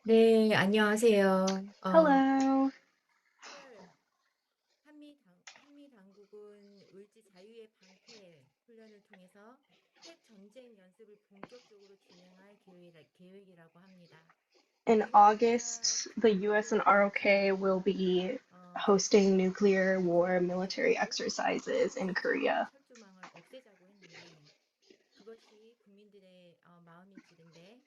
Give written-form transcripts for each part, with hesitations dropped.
네, 안녕하세요. Hello. 8월 한미 당국은 을지 자유의 방패 훈련을 통해서 핵 전쟁 연습을 본격적으로 진행할 계획이라고 합니다. In 미국과 August, the US and 북미도 ROK will be hosting 결속해서 nuclear war military 군사적으로 exercises in Korea. 철조망을 없애자고 했는데 그것이 국민들의 마음일지인데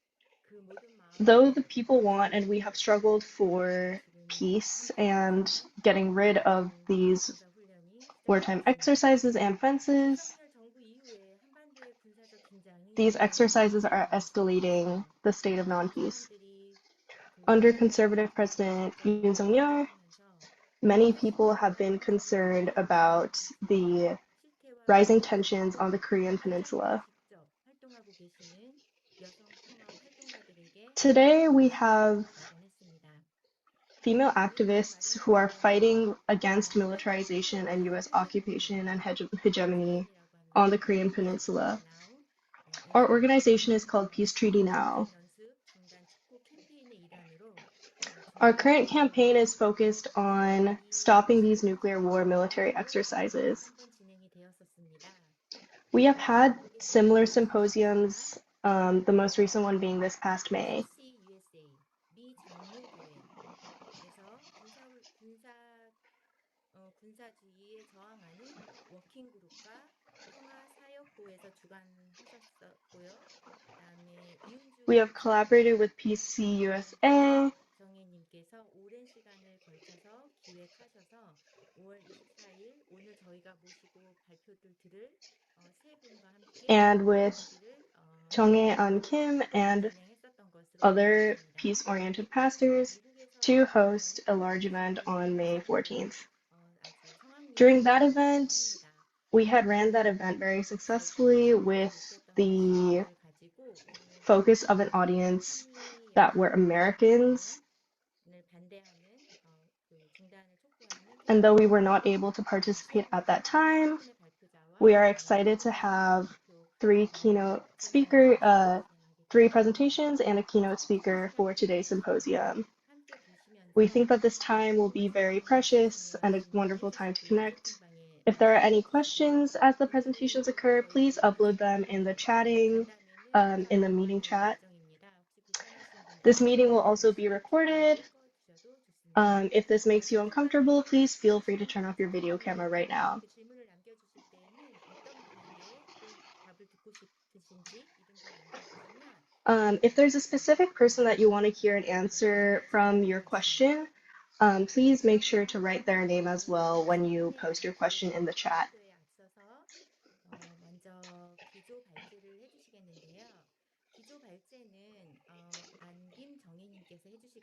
그 모든 Though the 마음을 people want and we have 들어주지 struggled 않고 for 지금 peace and 한국에서 getting rid of 이런 these 군사 훈련이 시작되고 wartime 있습니다. exercises and fences, 윤석열 정부 이후에 한반도의 군사적 긴장이 these 매우 exercises are 심화되고 escalating 있어서 the state of 많은 non-peace. 사람들이 Under 한반도의 conservative President Yoon 긴장을 Suk-yeol, 우려하면서 many people have 시민들과 been concerned 군사력을 about 결합시켜서 the rising 실태와 tensions on the Korean 현장에서 Peninsula. 직접 활동하고 계시는 여성 통합 활동가들에게 Today, we have 질문을 마련했습니다. female 질문을 activists who 마련한 are 질문은 fighting against 한반도 militarization and US occupation and hegemony PTN이라고 on the 합니다. Korean Peace Treaty Peninsula. Now Our 에서 organization is called Peace Treaty 핵 Now. 전쟁 연습 중단 촉구 캠페인의 일환으로 Our 진행하고 current 있습니다. campaign is focused on 이 stopping these nuclear war military symposium도 이전에 exercises. 한번 진행이 되었었습니다. We have had 여기 similar 질문을 보시겠습니다. symposiums, the most recent one being this past May. USA 미 장로교회에서 군사주의에 저항하는 워킹 그룹과 평화 사역부에서 주관하셨었고요. 그다음에 We 이은주 have collaborated with 장로님께서 PCUSA, 정혜님께서 오랜 시간을 걸쳐서 기획하셔서 5월 24일 오늘 저희가 모시고 발표를 들을 세 분과 함께 and with 이야기를 Chonghae An 나누는 Kim 시간을 and 진행했었던 것으로 알고 other 있습니다. peace-oriented pastors 미국에서 to host a large event 진행된 on May 행사도 14th. 아주 성황리에 During that 진행되었다고 event, 합니다. we had ran that 저는 event very 잘 successfully 참석하지 with 못했던 the 것을 가지고 focus of an audience 한미 that were 연합 Americans. 훈련을 반대하는 그 중단을 촉구하는 And though we were 캠페인이었고 not able to participate at that 세 time, 분의 we 발표자와 are 그다음에 excited to 미국에서 have 발표 three keynote 설교자를 speaker, 모시고 진행하게 three 되었습니다. presentations and a keynote 이 speaker for 시간을 today's 여러분이 symposium. 함께 We 보시면서 think that this time will be very 궁금하신 점이 precious 있으시면 and a 질문을 wonderful time to 해주시고요. connect. 채팅방에 If there are any 말씀해 주시고요. questions as the presentations 그리고 occur, please 저희 upload them in the chatting, 간담회는 in the 녹화가 meeting 되는 chat. 예정입니다. 혹시 불편하신 This 분들은 meeting will also be 잠시 비디오를 recorded. 꺼주셔도 좋습니다. If this makes you uncomfortable, 간단하게 please feel free to 질문 turn off your video camera 그리고 right now. 그 질문을 남겨주실 때에는 어떤 분에게 꼭 답을 듣고 싶으신지 이름도 남겨주시면 If there's a specific person that you want to hear an answer 질문에 from 답변을 your 드리겠습니다. question, please make sure to 그러면 write their name as well when 세 you 분의 post your question in the chat. 발표에 앞서서 먼저 기조 발제를 해주시겠는데요. 기조 발제는 안김 정혜님께서 해주실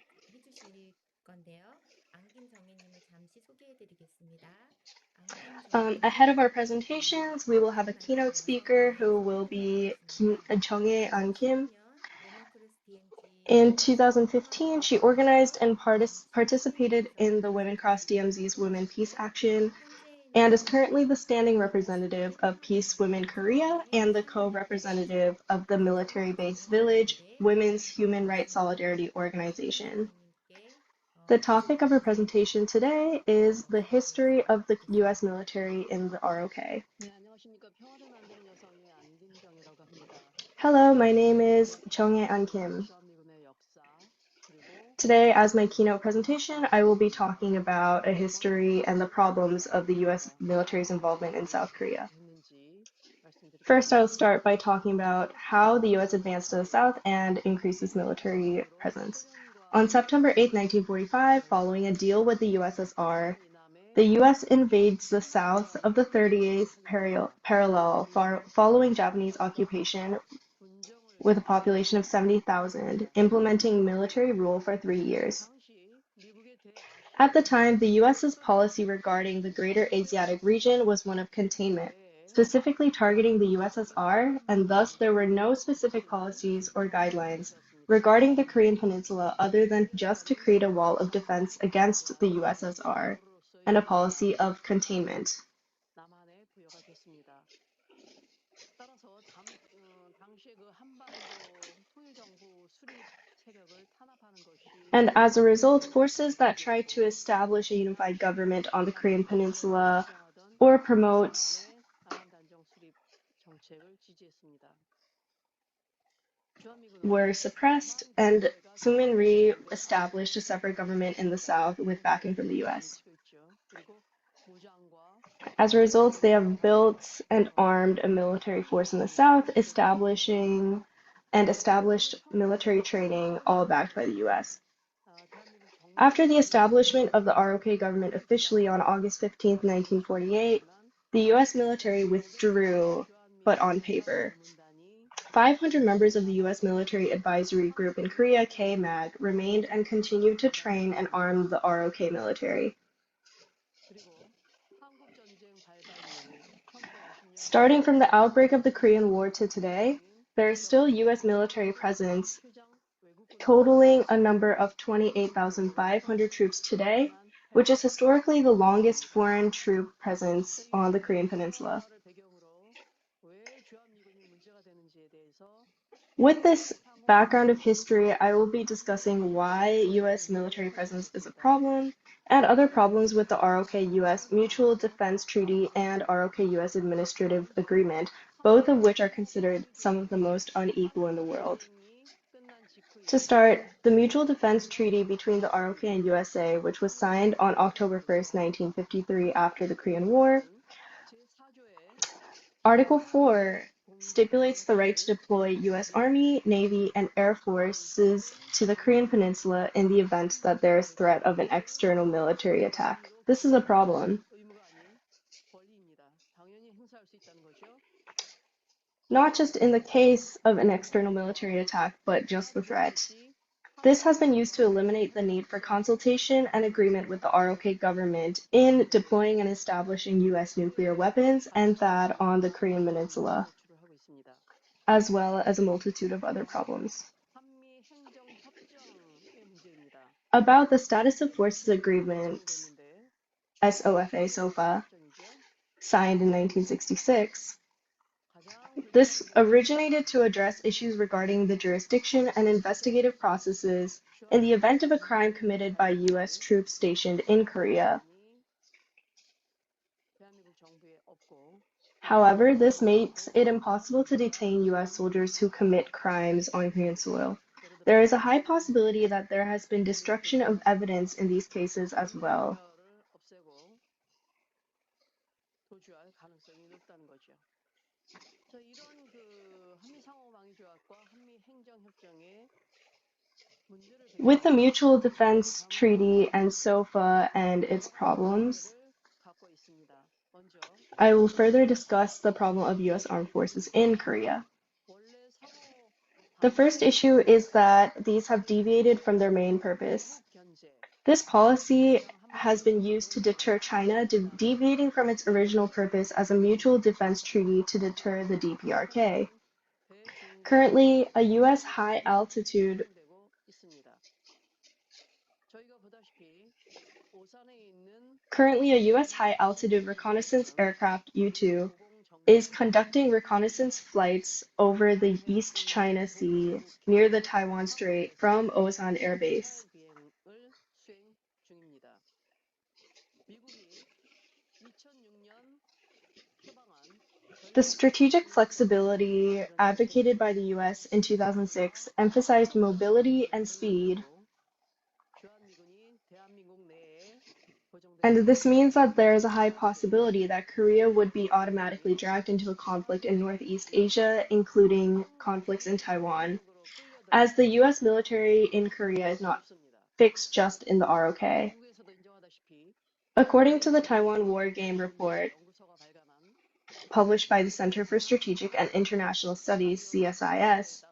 건데요. 안김 정혜님을 잠시 소개해드리겠습니다. 안김 Ahead of 정혜님은 our presentations, we will have a keynote speaker who will be Jonghae An Kim. 2015년 워먼크루스 DMZ In 총회 2015, she organized 과정에서 and participated in the Women Cross 실무진으로서 DMZ's Women Peace 활동하셨고 Action and is 현재는 currently the standing representative of Peace Women 2015년 Korea 전후에 and the 참여연대에서 co-representative of the military-based Village 참여연대 Women's Human Rights 활동하십니다. Solidarity 안김 Organization. 정혜님께 The 기조 topic of our 발제 presentation today is the history 부탁드리겠습니다. of the US military in the ROK. 네, 안녕하십니까. 평화를 만드는 여성의 안김정이라고 합니다. Hello, my name is 오늘은 Jonghae An Kim. 주한 미군의 역사 그리고 Today, as my keynote presentation, I will be talking about a history and the problems of the US military's involvement in South Korea. 했는지 First, I'll 말씀드리겠습니다. start by talking about how the US advanced to the south and increases military 기본적으로 presence. On 소련과 September 8, 미국이 1945, following a 동맹을 deal with the 맺고 USSR, 소련 이남에 the US invades the south of the 미국과 38th 합니다. parallel 그리고 following Japanese occupation 군정을 with a population of 구성합니다. 70,000, implementing military rule for 3 years. 당시 미국의 At the 대아시아 time, the US's policy 작전은 regarding the greater 미국의 Asiatic region was one of containment, 내에 specifically targeting the USSR, and thus 미국이 there were no specific 지키는 policies or guidelines 것이었습니다. regarding the Korean Peninsula other than just to create a wall of 미국은 defense against the USSR and a 대테러로서의 policy of 역할을 containment. 남한에 부여가 됐습니다. 따라서 And as a result, forces that try to establish a unified government on the Korean Peninsula or promote were suppressed, and Sumin re-established a separate government in the south with backing from the US. As a result, they have built and armed a military force in the south, established military training, all backed by the US. After the establishment of the ROK government officially on August 15, 1948, the US military withdrew, but on paper. 500 members of the US Military Advisory Group in Korea, KMAG, remained and continued to train and arm the ROK military. Starting from the outbreak of the Korean War to today, there is still US military presence, totaling a number of 28,500 troops today, which is historically the longest foreign troop presence on the Korean Peninsula. With this background of history, I will be discussing why US military presence is a problem and other problems with the ROK-US Mutual Defense Treaty and ROK-US Administrative Agreement, both of which are considered some of the most unequal in the world. To start, the Mutual Defense Treaty between the ROK and USA, which was signed on October 1st, 1953 after the Korean War, Article 4 stipulates the right to deploy US Army, Navy, and Air Forces to the Korean Peninsula in the event that there is threat of an external military attack. This is a problem. Not just in the case of an external military attack, but just the threat. This has been used to eliminate the need for consultation and agreement with the ROK government in deploying and establishing US nuclear weapons and THAAD on the Korean Peninsula, as well as a multitude of other problems. About the Status of Forces Agreement, SOFA, signed in 1966, this originated to address issues regarding the jurisdiction and investigative processes in the event of a crime committed by US troops stationed in Korea. However, this makes it impossible to detain US soldiers who commit crimes on Korean soil. There is a high possibility that there has been destruction of evidence in these cases as well. With the Mutual Defense Treaty and SOFA and its problems, I will further discuss the problem of US armed forces in Korea. The first issue is that these have deviated from their main purpose. This policy has been used to deter China, deviating from its original purpose as a mutual defense treaty to deter the DPRK. Currently, a US high-altitude reconnaissance aircraft, U-2, is conducting reconnaissance flights over the East China Sea near the Taiwan Strait from Osan Air Base. The strategic flexibility advocated by the US in 2006 emphasized mobility and speed, and this means that there is a high possibility that Korea would be automatically dragged into a conflict in Northeast Asia, including conflicts in Taiwan, as the US military in Korea is not fixed just in the ROK. According to the Taiwan War Game Report, published by the Center for Strategic and International Studies, CSIS,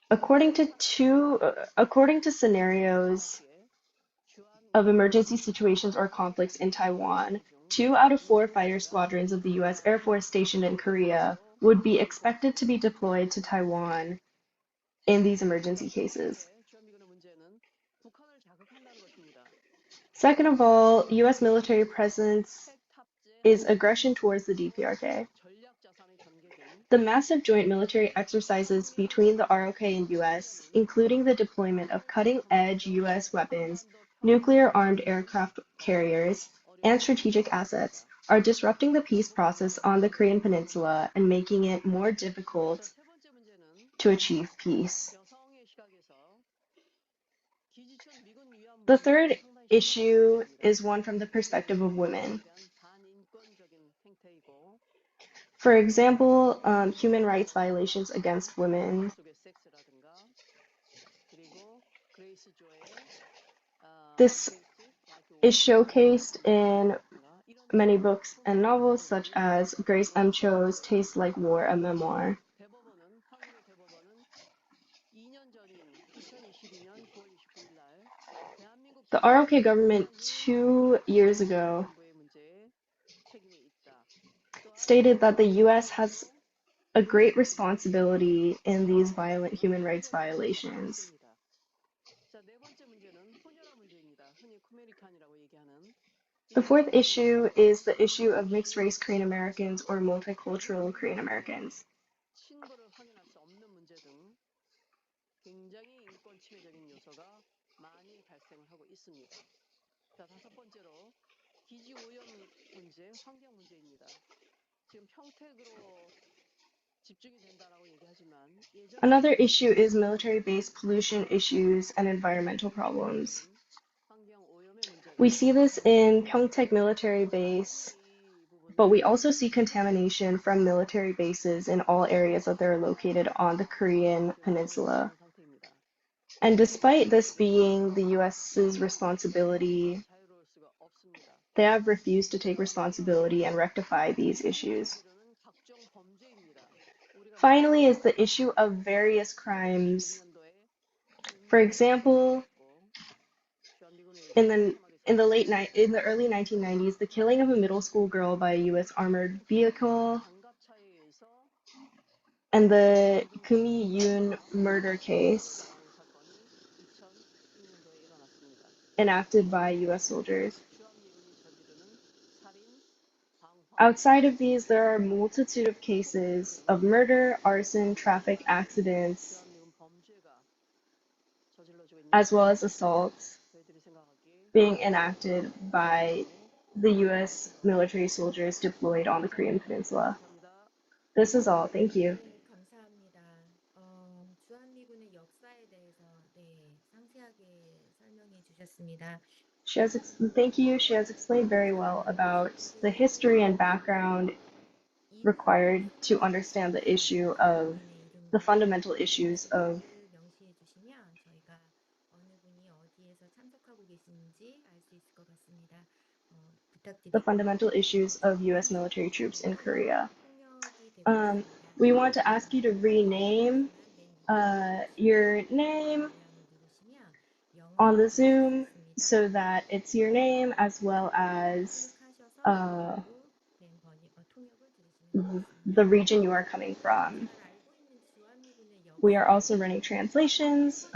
according to scenarios of emergency situations or conflicts in Taiwan, 2 out of 4 fighter squadrons of the US Air Force stationed in Korea would be expected to be deployed to Taiwan in these emergency cases. Second of all, US military presence is aggression towards the DPRK. The massive joint military exercises between the ROK and US, including the deployment of cutting-edge US weapons, nuclear-armed aircraft carriers, and strategic assets, are disrupting the peace process on the Korean Peninsula and making it more difficult 세 번째 문제는 to achieve peace. 여성의 시각에서 기지촌 미군 위안 The 문제가 third 상당히 심각한 issue 문제입니다. is one from the perspective of women. 대한 반인권적인 행태이고 For example, human rights violations against women. 속의 섹스라든가 그리고 그레이스 조의 This is showcased in many books and novels, such as Grace M. Cho's Tastes Like War, a memoir. 대법원은 한국의 대법원은 2년 전인 2022년 9월 29일 날 대한민국 The ROK government 2 years ago 정부의 문제에 책임이 있다. stated that the US has a great responsibility in these violent human rights violations. 자, 네 번째 문제는 혼혈화 문제입니다. 흔히 코메리칸이라고 얘기하는 The fourth issue is the issue of mixed race Korean Americans or multicultural Korean Americans. 친거를 확인할 수 없는 문제 등 굉장히 인권 침해적인 요소가 많이 발생을 하고 있습니다. 자, 다섯 번째로 기지 오염 문제, 환경 문제입니다. 지금 평택으로 집중이 된다라고 얘기하지만 Another issue is military-based pollution issues and environmental problems. 환경 오염의 문제가 We see this in Pyeongtaek military base, but we also see contamination from military bases in all areas that they're located on the Korean peninsula. 상태입니다. And despite this being the US's responsibility, 자유로울 수가 없습니다. they have refused to take responsibility and rectify these issues. 이르는 각종 범죄입니다. 우리가 Finally is the issue of various crimes. 2000년도에 For example, in the early 1990s, the killing of a middle school girl by a US armored vehicle 장갑차에 의해서 and the Kumi Yoon murder case 사건이 2006년도에 일어났습니다. enacted by US soldiers. 주한미군이 저지르는 살인, 방화, Outside of these, there are a multitude of cases of murder, arson, traffic accidents, 주한미군 범죄가 저질러지고 있는 as well as assaults 저희들이 생각하기에 being enacted by the US military soldiers deployed on the Korean Peninsula. 감사합니다. This is all. Thank you. 네, 감사합니다. 주한미군의 역사에 대해서 상세하게 설명해 주셨습니다. Thank you. She has explained very well about the history and background required to understand the issue of the fundamental issues of 명시해 주시면 저희가 어느 분이 어디에서 참석하고 계신지 알 수 있을 것 같습니다. the 부탁드립니다. fundamental issues of US military troops in Korea. 통역이 되고 있습니다. We want to ask you to rename your name on the Zoom so that it's your name as well as the region you are coming from. We are also running translations.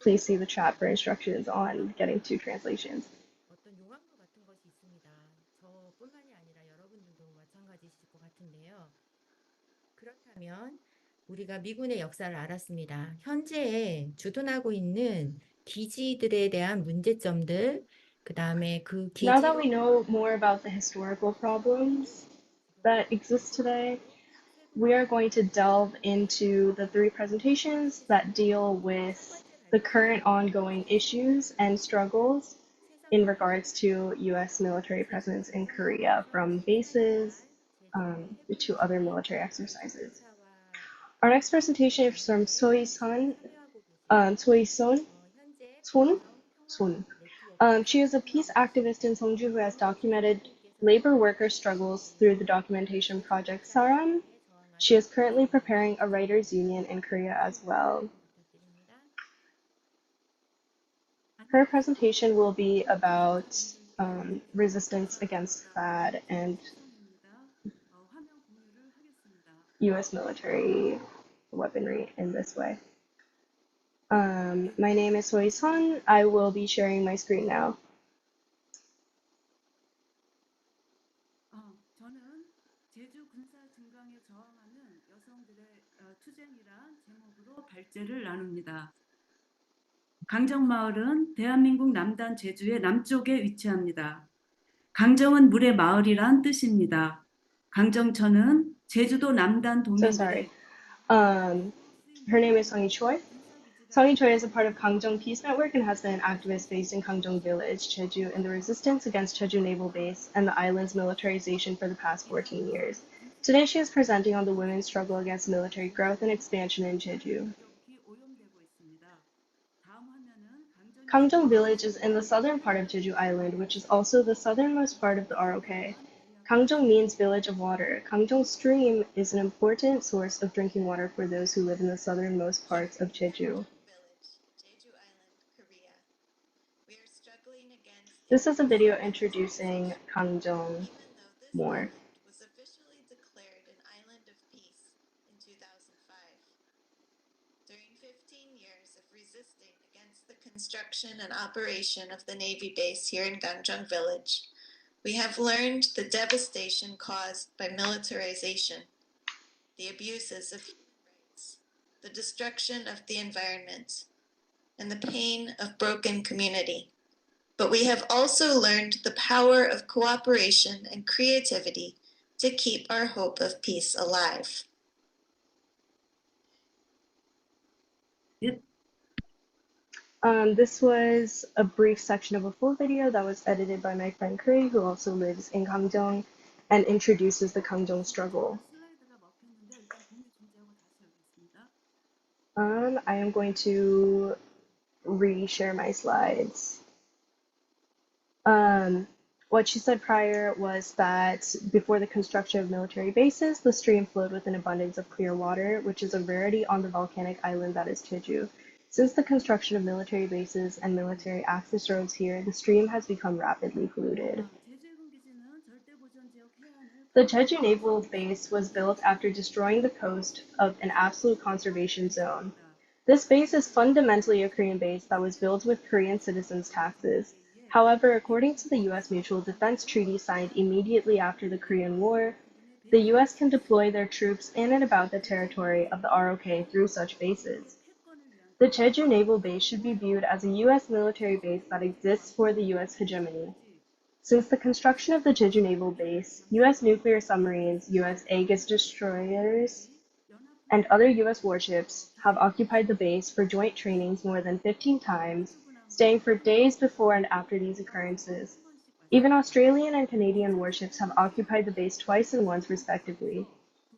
Please see the chat for instructions on getting to translations. 어떤 용광로 같은 것이 있습니다. 저뿐만이 아니라 여러분들도 마찬가지실 것 같은데요. 그렇다면 우리가 미군의 역사를 알았습니다. 현재 주둔하고 있는 기지들에 대한 문제점들, 그 다음에 그 Now that 기지로 we know more about the historical problems that exist today, we are going to delve into the 3 presentations that deal with the current ongoing issues and struggles in regards to US military presence in Korea, from bases to other military exercises. Our next presentation is from Son. She is a peace activist in Seongju who has documented labor worker struggles through the documentation project Saram. She is currently preparing a writers' union in Korea as well. Her presentation will be about resistance against FAD and US military weaponry in this way. My name is Soy Son. I will be sharing my screen now. 저는 제주 군사 증강에 저항하는 투쟁이란 제목으로 발제를 나눕니다. 강정마을은 대한민국 남단 제주의 남쪽에 위치합니다. 강정은 물의 마을이란 뜻입니다. 강정천은 제주도 남단 So sorry. 도민들의 Her name is Songy Choi. Songy Choi is a part of Gangjong Peace Network and has been an activist based in Gangjong Village, Jeju, in the resistance against Jeju Naval Base and the island's militarization for the past 14 years. Today she is presenting on the women's struggle against military growth and expansion in Jeju. Gangjong Village is in the southern part of Jeju Island, which is also the southernmost part of the ROK. Gangjong means village of water. Gangjong Stream is an important source of drinking water for those who live in the southernmost parts of Jeju. This is a video introducing Gangjong more. Was officially declared an island of peace in 2005. During 15 years of resisting against the construction and operation of the Navy base here in Gangjong Village, we have learned the devastation caused by militarization, the abuses of human rights, the destruction of the environment, and the pain of broken community. But we have also learned the power of cooperation and creativity to keep our hope of peace alive. This was a brief section of a full video that was edited by my friend Curry, who also lives in Gangjong, and introduces the Gangjong struggle. I am going to reshare my slides. What she said prior was that before the construction of military bases, the stream flowed with an abundance of clear water, which is a rarity on the volcanic island that is Jeju. Since the construction of military bases and military access roads here, the stream has become rapidly polluted. The Jeju Naval Base was built after destroying the coast of an absolute conservation zone. This base is fundamentally a Korean base that was built with Korean citizens' taxes. However, according to the U.S. Mutual Defense Treaty signed immediately after the Korean War, the U.S. can deploy their troops in and about the territory of the ROK through such bases. The Jeju Naval Base should be viewed as a U.S. military base that exists for the U.S. hegemony. Since the construction of the Jeju Naval Base, U.S. nuclear submarines, U.S. Aegis destroyers, and other U.S. warships have occupied the base for joint trainings more than 15 times, staying for days before and after these occurrences. Even Australian and Canadian warships have occupied the base twice and once respectively.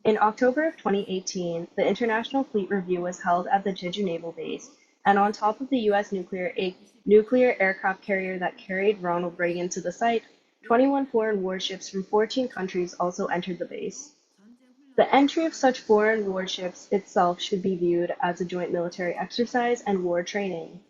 In October of 2018, the International Fleet Review was held at the Jeju Naval Base, and on top of the U.S. nuclear aircraft carrier that carried Ronald Reagan to the site, 21 foreign warships from 14 countries also entered the base. The entry of such foreign warships itself should be viewed as a joint military exercise and war training.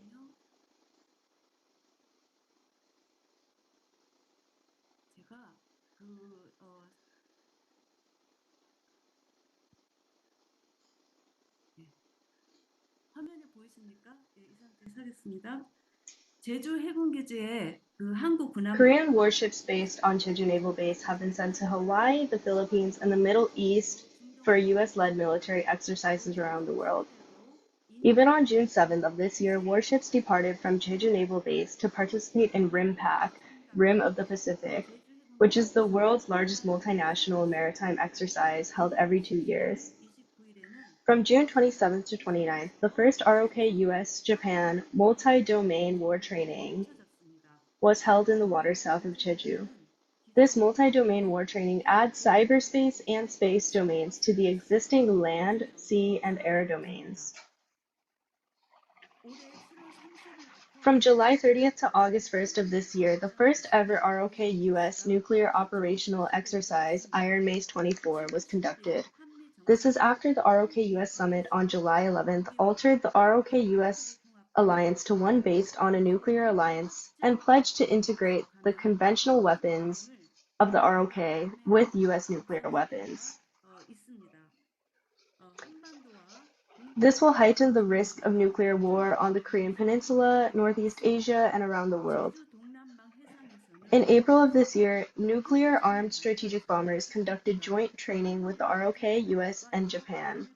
화면에 보이십니까? 이 상태에서 하겠습니다. 제주 해군기지에 한국 군함 Korean warships based on Jeju Naval Base have been sent to Hawaii, the Philippines, and the Middle East for US-led military exercises around the world. Even on June 7th of this year, warships departed from Jeju Naval Base to participate in RIMPAC, Rim of the Pacific, which is the world's largest multinational maritime exercise held every 2 years. From June 27th to 29th, the first ROK US-Japan multi-domain war training was held in the waters south of Jeju. This multi-domain war training adds cyberspace and space domains to the existing land, sea, and air domains. From July 30th to August 1st of this year, the first ever ROK US nuclear operational exercise, Iron Mace 24, was conducted. This is after the ROK US summit on July 11th altered the ROK US alliance to one based on a nuclear alliance and pledged to integrate the conventional weapons of the ROK with US nuclear weapons. This will heighten the risk of nuclear war on the Korean Peninsula, Northeast Asia, and around the world. In April of this year, nuclear-armed strategic bombers conducted joint training with the ROK, US, and Japan.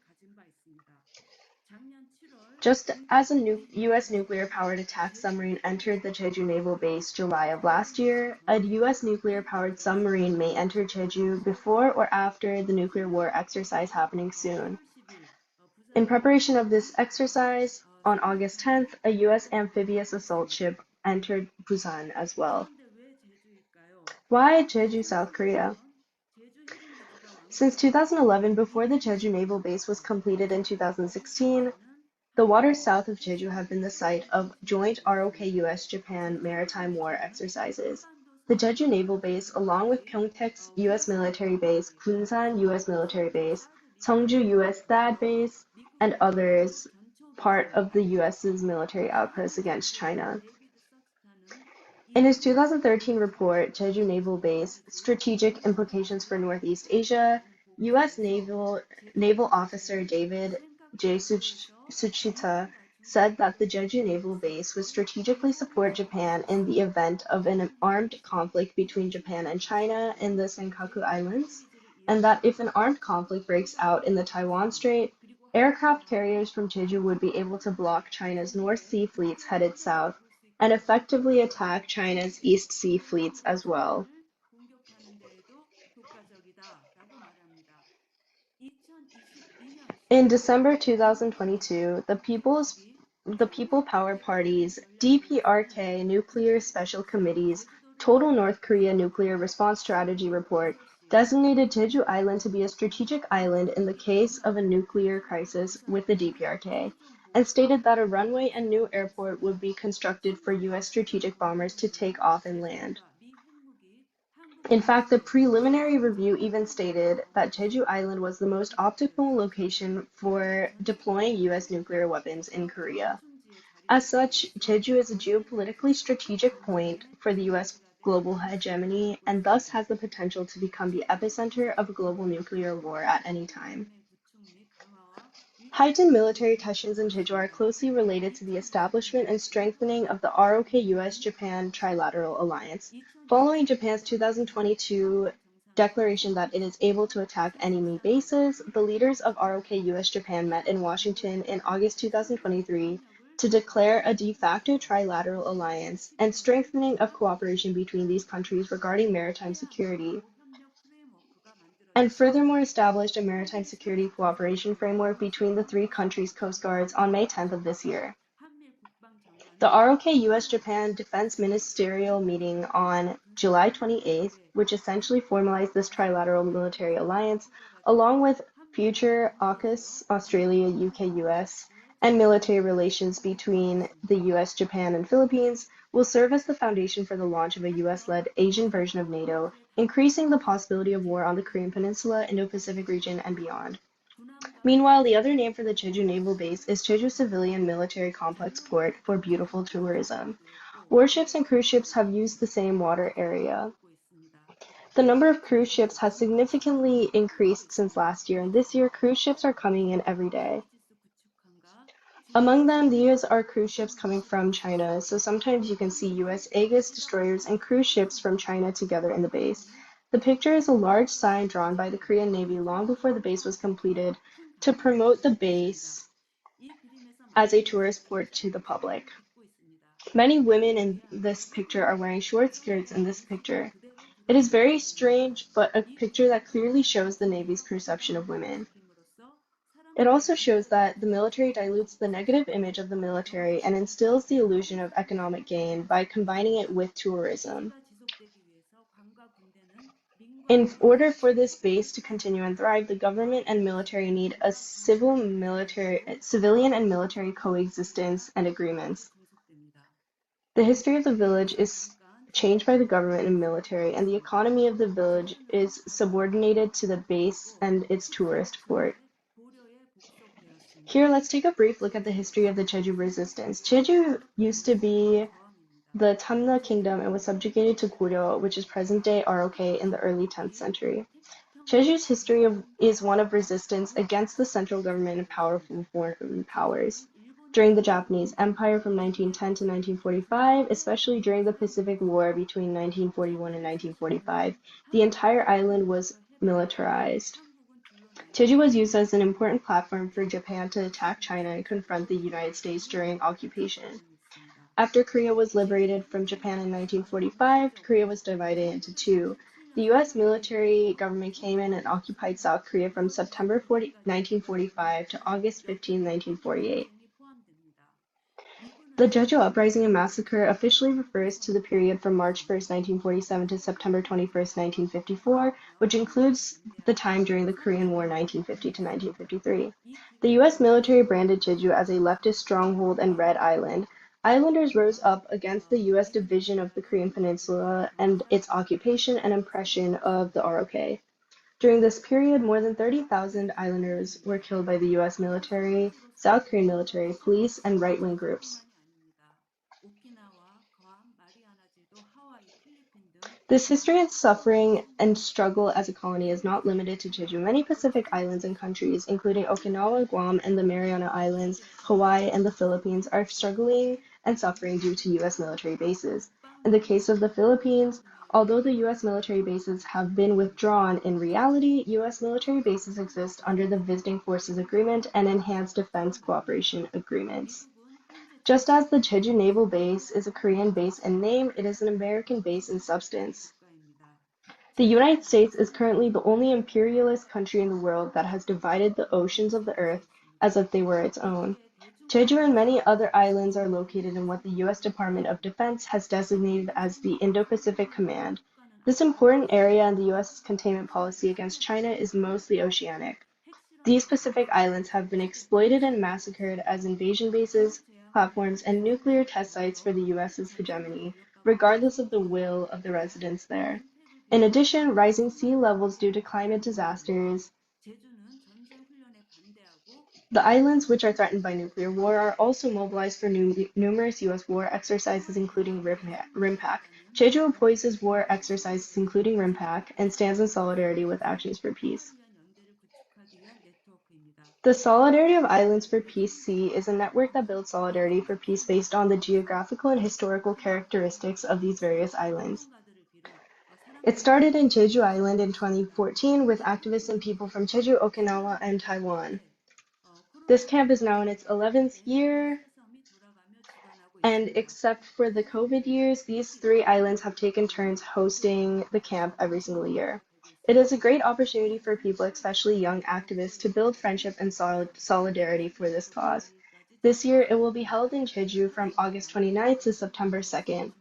Just as a U.S. nuclear-powered attack submarine entered the Jeju Naval Base July of last year, a U.S. nuclear-powered submarine may enter Jeju before or after the nuclear war exercise happening soon. In preparation of this exercise, on August 10th, a U.S. amphibious assault ship entered Busan as well. Why Jeju, South Korea? Since 2011, before the Jeju Naval Base was completed in 2016, the waters south of Jeju have been the site of joint ROK US-Japan maritime war exercises. The Jeju Naval Base, along with Pyeongtaek's U.S. military base, Kunsan U.S. military base, Seongju U.S. THAAD base, and others, part of the U.S.'s military outposts against China. In his 2013 report, Jeju Naval Base: Strategic Implications for Northeast Asia, U.S. Naval Officer David J. Suchita said that the Jeju Naval Base would strategically support Japan in the event of an armed conflict between Japan and China in the Senkaku Islands, and that if an armed conflict breaks out in the Taiwan Strait, aircraft carriers from Jeju would be able to block China's North Sea fleets headed south and effectively attack China's East Sea fleets as well. In December 2022, the People Power Party's DPRK Nuclear Special Committee's Total North Korea Nuclear Response Strategy report designated Jeju Island to be a strategic island in the case of a nuclear crisis with the DPRK, and stated that a runway and new airport would be constructed for U.S. strategic bombers to take off and land. In fact, the preliminary review even stated that Jeju Island was the most optimal location for deploying U.S. nuclear weapons in Korea. As such, Jeju is a geopolitically strategic point for the U.S. global hegemony and thus has the potential to become the epicenter of a global nuclear war at any time. Heightened military tensions in Jeju are closely related to the establishment and strengthening of the ROK US-Japan Trilateral Alliance. Following Japan's 2022 declaration that it is able to attack enemy bases, the leaders of ROK US-Japan met in Washington in August 2023 to declare a de facto trilateral alliance and strengthening of cooperation between these countries regarding maritime security, and furthermore established a maritime security cooperation framework between the three countries' coast guards on May 10th of this year. The ROK US-Japan Defense Ministerial meeting on July 28th, which essentially formalized this trilateral military alliance, along with future AUKUS, Australia, UK, US, and military relations between the US, Japan, and Philippines, will serve as the foundation for the launch of a US-led Asian version of NATO, increasing the possibility of war on the Korean Peninsula, Indo-Pacific region, and beyond. Meanwhile, the other name for the Jeju Naval Base is Jeju Civilian Military Complex Port for beautiful tourism. Warships and cruise ships have used the same water area. The number of cruise ships has significantly increased since last year, and this year cruise ships are coming in every day. Among them, these are cruise ships coming from China, so sometimes you can see US Aegis destroyers and cruise ships from China together in the base. The picture is a large sign drawn by the Korean Navy long before the base was completed to promote the base as a tourist port to the public. Many women in this picture are wearing short skirts in this picture. It is very strange, but a picture that clearly shows the Navy's perception of women. It also shows that the military dilutes the negative image of the military and instills the illusion of economic gain by combining it with tourism. In order for this base to continue and thrive, the government and military need a civilian and military coexistence and agreements. The history of the village is changed by the government and military, and the economy of the village is subordinated to the base and its tourist port. Here, let's take a brief look at the history of the Jeju resistance. Jeju used to be the Tamna kingdom and was subjugated to Goryeo, which is present-day ROK, in the early 10th century. Jeju's history is one of resistance against the central government and powerful foreign powers. During the Japanese Empire from 1910 to 1945, especially during the Pacific War between 1941 and 1945, the entire island was militarized. Jeju was used as an important platform for Japan to attack China and confront the United States during occupation. After Korea was liberated from Japan in 1945, Korea was divided into two. The US military government came in and occupied South Korea from September 1945 to August 15, 1948. The Jeju Uprising and Massacre officially refers to the period from March 1st, 1947 to September 21st, 1954, which includes the time during the Korean War 1950 to 1953. The US military branded Jeju as a leftist stronghold and Red Island. Islanders rose up against the US division of the Korean Peninsula and its occupation and oppression of the ROK. During this period, more than 30,000 islanders were killed by the US military, South Korean military, police, and right-wing groups. This history and suffering and struggle as a colony is not limited to Jeju. Many Pacific islands and countries, including Okinawa, Guam, and the Mariana Islands, Hawaii, and the Philippines, are struggling and suffering due to US military bases. In the case of the Philippines, although the US military bases have been withdrawn, in reality, US military bases exist under the Visiting Forces Agreement and Enhanced Defense Cooperation Agreements. Just as the Jeju Naval Base is a Korean base in name, it is an American base in substance. The United States is currently the only imperialist country in the world that has divided the oceans of the earth as if they were its own. Jeju and many other islands are located in what the U.S. Department of Defense has designated as the Indo-Pacific Command. This important area in the U.S. containment policy against China is mostly oceanic. These Pacific islands have been exploited and massacred as invasion bases, platforms, and nuclear test sites for the U.S.'s hegemony, regardless of the will of the residents there. In addition, rising sea levels due to climate disasters, the islands, which are threatened by nuclear war, are also mobilized for numerous U.S. war exercises, including RIMPAC. Jeju opposes war exercises, including RIMPAC, and stands in solidarity with Actions for Peace. The Solidarity of Islands for Peace (SEA) is a network that builds solidarity for peace based on the geographical and historical characteristics of these various islands. It started in Jeju Island in 2014 with activists and people from Jeju, Okinawa, and Taiwan. This camp is now in its 11th year, and except for the COVID years, these three islands have taken turns hosting the camp every single year. It is a great opportunity for people, especially young activists, to build friendship and solidarity for this cause. This year, it will be held in Jeju from August 29th to September 2nd.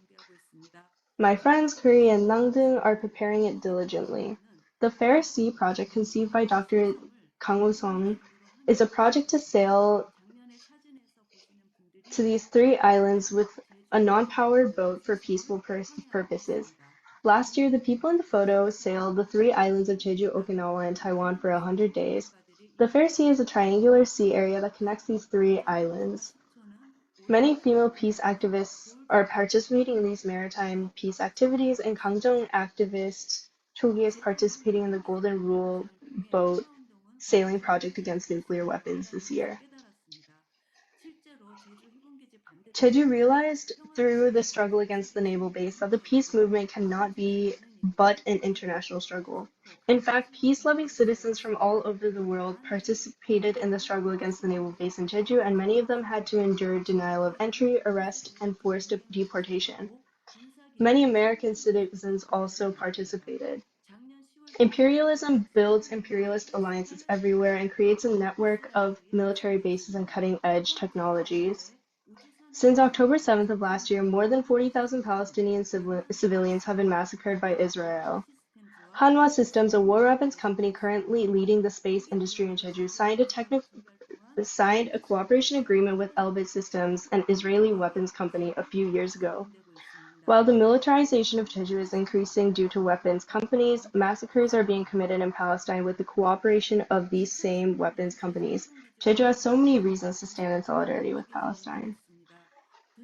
My friends Curry and Nangdung are preparing it diligently. The Fair Sea project, conceived by Dr. Kang Woo-sung, is a project to sail to these three islands with a non-powered boat for peaceful purposes. Last year, the people in the photo sailed the three islands of Jeju, Okinawa, and Taiwan for 100 days. The Fair Sea is a triangular sea area that connects these three islands. Many female peace activists are participating in these maritime peace activities, and Gangjong activist Chogi is participating in the Golden Rule boat sailing project against nuclear weapons this year. Jeju realized through the struggle against the naval base that the peace movement cannot be but an international struggle. In fact, peace-loving citizens from all over the world participated in the struggle against the naval base in Jeju, and many of them had to endure denial of entry, arrest, and forced deportation. Many American citizens also participated. Imperialism builds imperialist alliances everywhere and creates a network of military bases and cutting-edge technologies. Since October 7th of last year, more than 40,000 Palestinian civilians have been massacred by Israel. Hanwha Systems, a war weapons company currently leading the space industry in Jeju, signed a cooperation agreement with Elbit Systems, an Israeli weapons company, a few years ago. While the militarization of Jeju is increasing due to weapons companies, massacres are being committed in Palestine with the cooperation of these same weapons companies. Jeju has so many reasons to stand in solidarity with Palestine.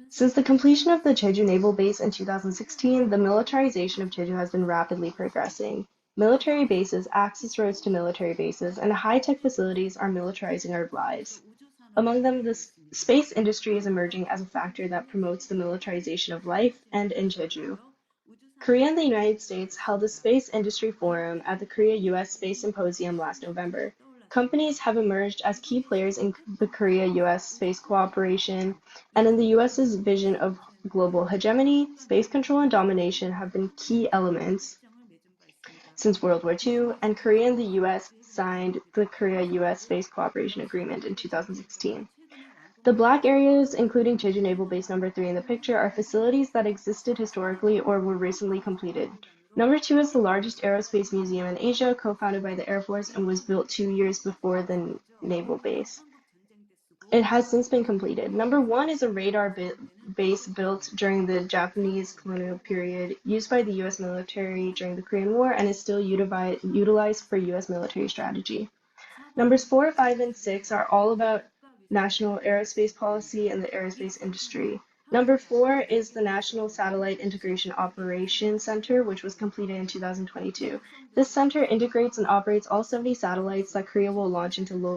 Since the completion of the Jeju Naval Base in 2016, the militarization of Jeju has been rapidly progressing. Military bases, access roads to military bases, and high-tech facilities are militarizing our lives. Among them, the space industry is emerging as a factor that promotes the militarization of life, and in Jeju. Korea and the United States held a space industry forum at the Korea-US Space Symposium last November. companies have emerged as key players in the Korea-US space cooperation, and in the US's vision of global hegemony, space control and domination have been key elements since World War II, and Korea and the US signed the Korea-US Space Cooperation Agreement in 2016. The black areas, including Jeju Naval Base Number 3 in the picture, are facilities that existed historically or were recently completed. Number 2 is the largest aerospace museum in Asia, co-founded by the Air Force and was built 2 years before the naval base. It has since been completed. Number 1 is a radar base built during the Japanese colonial period, used by the US military during the Korean War, and is still utilized for US military strategy. Numbers 4, 5, and 6 are all about national aerospace policy and the aerospace industry. Number 4 is the National Satellite Integration Operations Center, which was completed in 2022. This center integrates and operates all 70 satellites that Korea will launch into low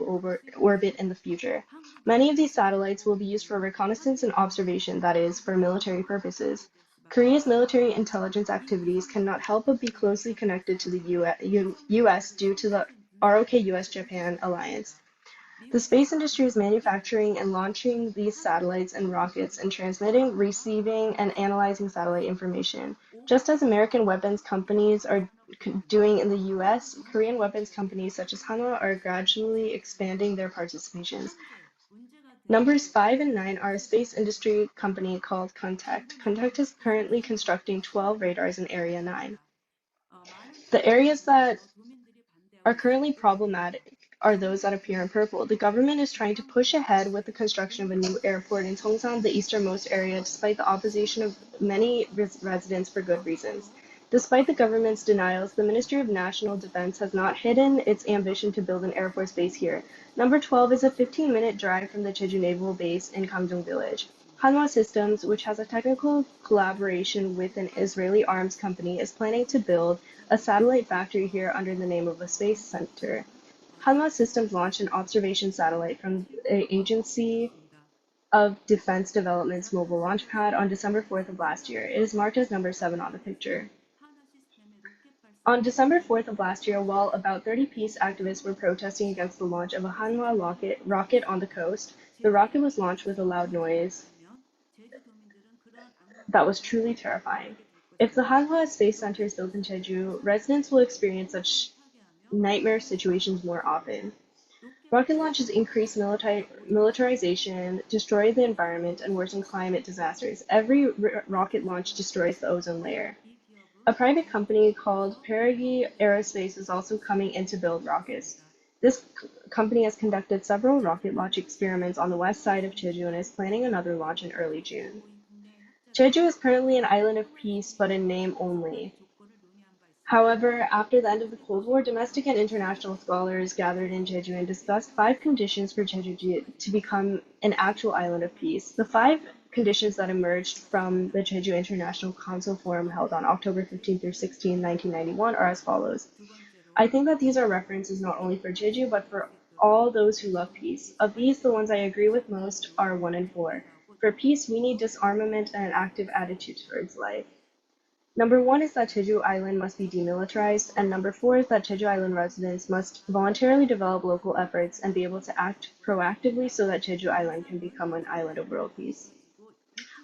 orbit in the future. Many of these satellites will be used for reconnaissance and observation, that is, for military purposes. Korea's military intelligence activities cannot help but be closely connected to the US due to the ROK US-Japan alliance. The space industry is manufacturing and launching these satellites and rockets and transmitting, receiving, and analyzing satellite information. Just as American weapons companies are doing in the US, Korean weapons companies such as Hanwha are gradually expanding their participations. Numbers 5 and 9 are a space industry company called Contact. Contact is currently constructing 12 radars in Area 9. The areas that are currently problematic are those that appear in purple. The government is trying to push ahead with the construction of a new airport in Seongsan, the easternmost area, despite the opposition of many residents for good reasons. Despite the government's denials, the Ministry of National Defense has not hidden its ambition to build an Air Force base here. Number 12 is a 15-minute drive from the Jeju Naval Base in Kamjong Village. Hanwha Systems, which has a technical collaboration with an Israeli arms company, is planning to build a satellite factory here under the name of a space center. Hanwha Systems launched an observation satellite from the Agency of Defense Development's mobile launch pad on December 4th of last year. It is marked as number 7 on the picture. On December 4th of last year, while about 30 peace activists were protesting against the launch of a Hanwha rocket on the coast, the rocket was launched with a loud noise that was truly terrifying. If the Hanwha Space Center is built in Jeju, residents will experience such nightmare situations more often. Rocket launches increase militarization, destroy the environment, and worsen climate disasters. Every rocket launch destroys the ozone layer. A private company called Perigi Aerospace is also coming in to build rockets. This company has conducted several rocket launch experiments on the west side of Jeju and is planning another launch in early June. Jeju is currently an island of peace, but in name only. However, after the end of the Cold War, domestic and international scholars gathered in Jeju and discussed 5 conditions for Jeju to become an actual island of peace. The 5 conditions that emerged from the Jeju International Council Forum held on October 15 through 16, 1991 are as follows. I think that these are references not only for Jeju, but for all those who love peace. Of these, the ones I agree with most are 1 and 4. For peace, we need disarmament and an active attitude towards life. Number 1 is that Jeju Island must be demilitarized, and number 4 is that Jeju Island residents must voluntarily develop local efforts and be able to act proactively so that Jeju Island can become an island of world peace.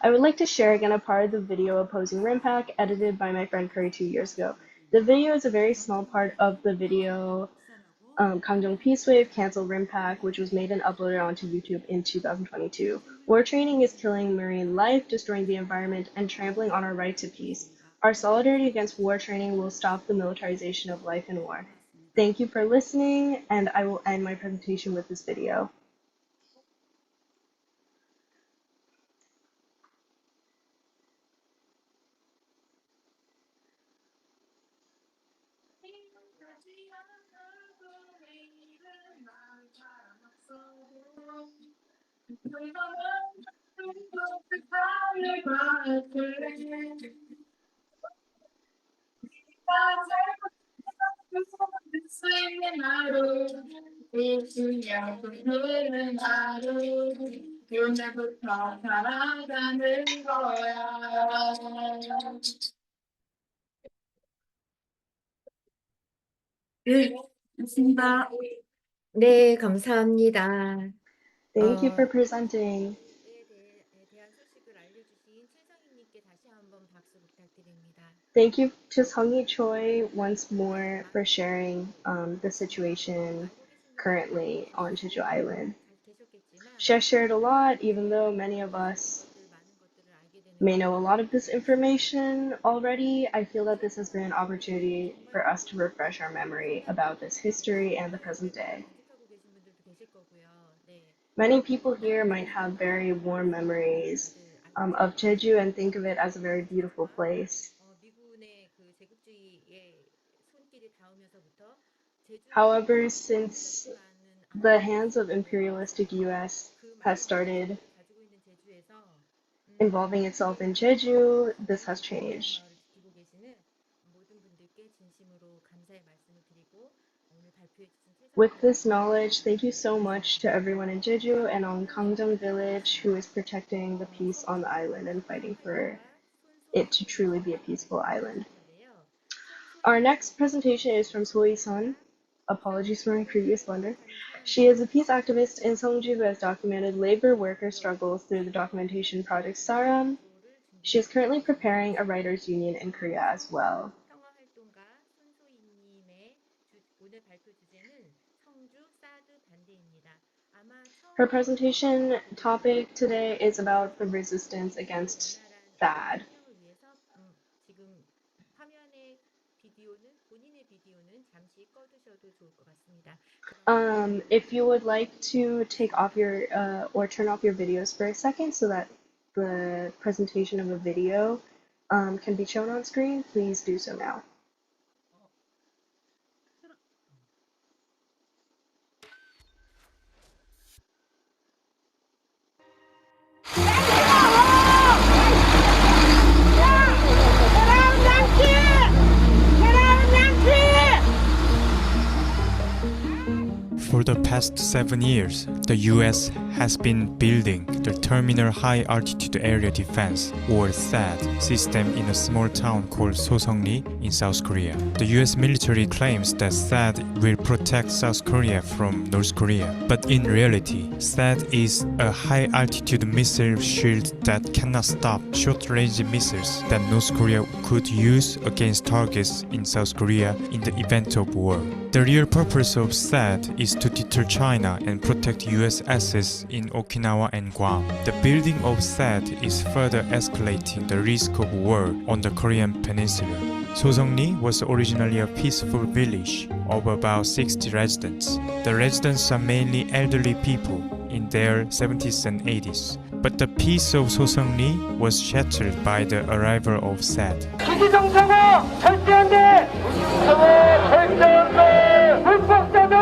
I would like to share again a part of the video opposing RIMPAC edited by my friend Curry 2 years ago. The video is a very small part of the video Kamjong Peace Wave, Cancel RIMPAC, which was made and uploaded onto YouTube in 2022. War training is killing marine life, destroying the environment, and trampling on our right to peace. Our solidarity against war training will stop the militarization of life in war. Thank you for listening, and I will end my presentation with this video. 네, 맞습니다. 네, 감사합니다. Thank you for 어, presenting. 대한 소식을 알려주신 최성희님께 다시 한번 박수 부탁드립니다. Thank you to Seongi Choi once 네, more for 많은 sharing the 분들이 situation 알고 계신 내용들을 currently 알고 on Jeju Island. 계셨겠지만 She has shared a lot, even 이제 though many of 새로운 us 것들, 많은 것들을 알게 되는 may know a 기회가 lot of this 될 수 있을 것 information 같습니다. already. I feel that this has been an 최근에 opportunity 정말 for us to refresh our memory about this history and the present 오래전에 day. 간직하고 계신 분들도 계실 거고요. 네, Many people here 많은 might have very warm memories 다들 알고 계실 of 겁니다. Jeju and think of it as a very beautiful US과 place. 미군의 그 제국주의의 손길이 닿으면서부터 However, 제주에는 since 엄청나지 the 많은 hands of 안보가 imperialistic 있었습니다. US 그 has 많은 started 역사를 가지고 있는 제주에서 involving itself in 함께 Jeju, this has 건강한 안전한 changed. 마을을 지키고 계시는 모든 분들께 진심으로 감사의 말씀을 드리고 오늘 발표해 주신 With 최성희님께 this 다시 knowledge, 한번 thank you 박수 so much to 드리겠습니다. everyone in Jeju and on Gangjang 현재 Village who is protecting the peace on the island and fighting for it to truly be a peaceful island. Our next presentation is from Soy Sun. Apologies for my previous blunder. She is a peace activist in Seongju who has documented labor worker struggles through the documentation project Saram. She is currently preparing a writers' union in Korea as well. 평화활동가 손소희님의 오늘 발표 주제는 성주 사드 반대입니다. 아마 Her 처음에 presentation topic today is about the resistance against THAAD. 설명을 위해서 지금 화면의 본인의 비디오는 잠시 꺼두셔도 좋을 것 같습니다. If you would like to take off your or turn off your videos for a second so that the presentation of a video can be shown on screen, please do so now. For the past 7 years, the US has been building the Terminal High Altitude Area Defense, or THAAD, system in a small town called Soseongri in South Korea. The US military claims that THAAD will protect South Korea from North Korea, but in reality, THAAD is a high altitude missile shield that cannot stop short-range missiles that North Korea could use against targets in South Korea in the event of war. The real purpose of THAAD is to deter China and protect US assets in Okinawa and Guam. The building of THAAD is further escalating the risk of war on the Korean peninsula. Soseongri was originally a peaceful village of about 60 residents. The residents are mainly elderly people in their 70s and 80s. But the peace of Soseongri was shattered by the arrival of THAAD. 시정사고 철저한데 철저한데 불법자들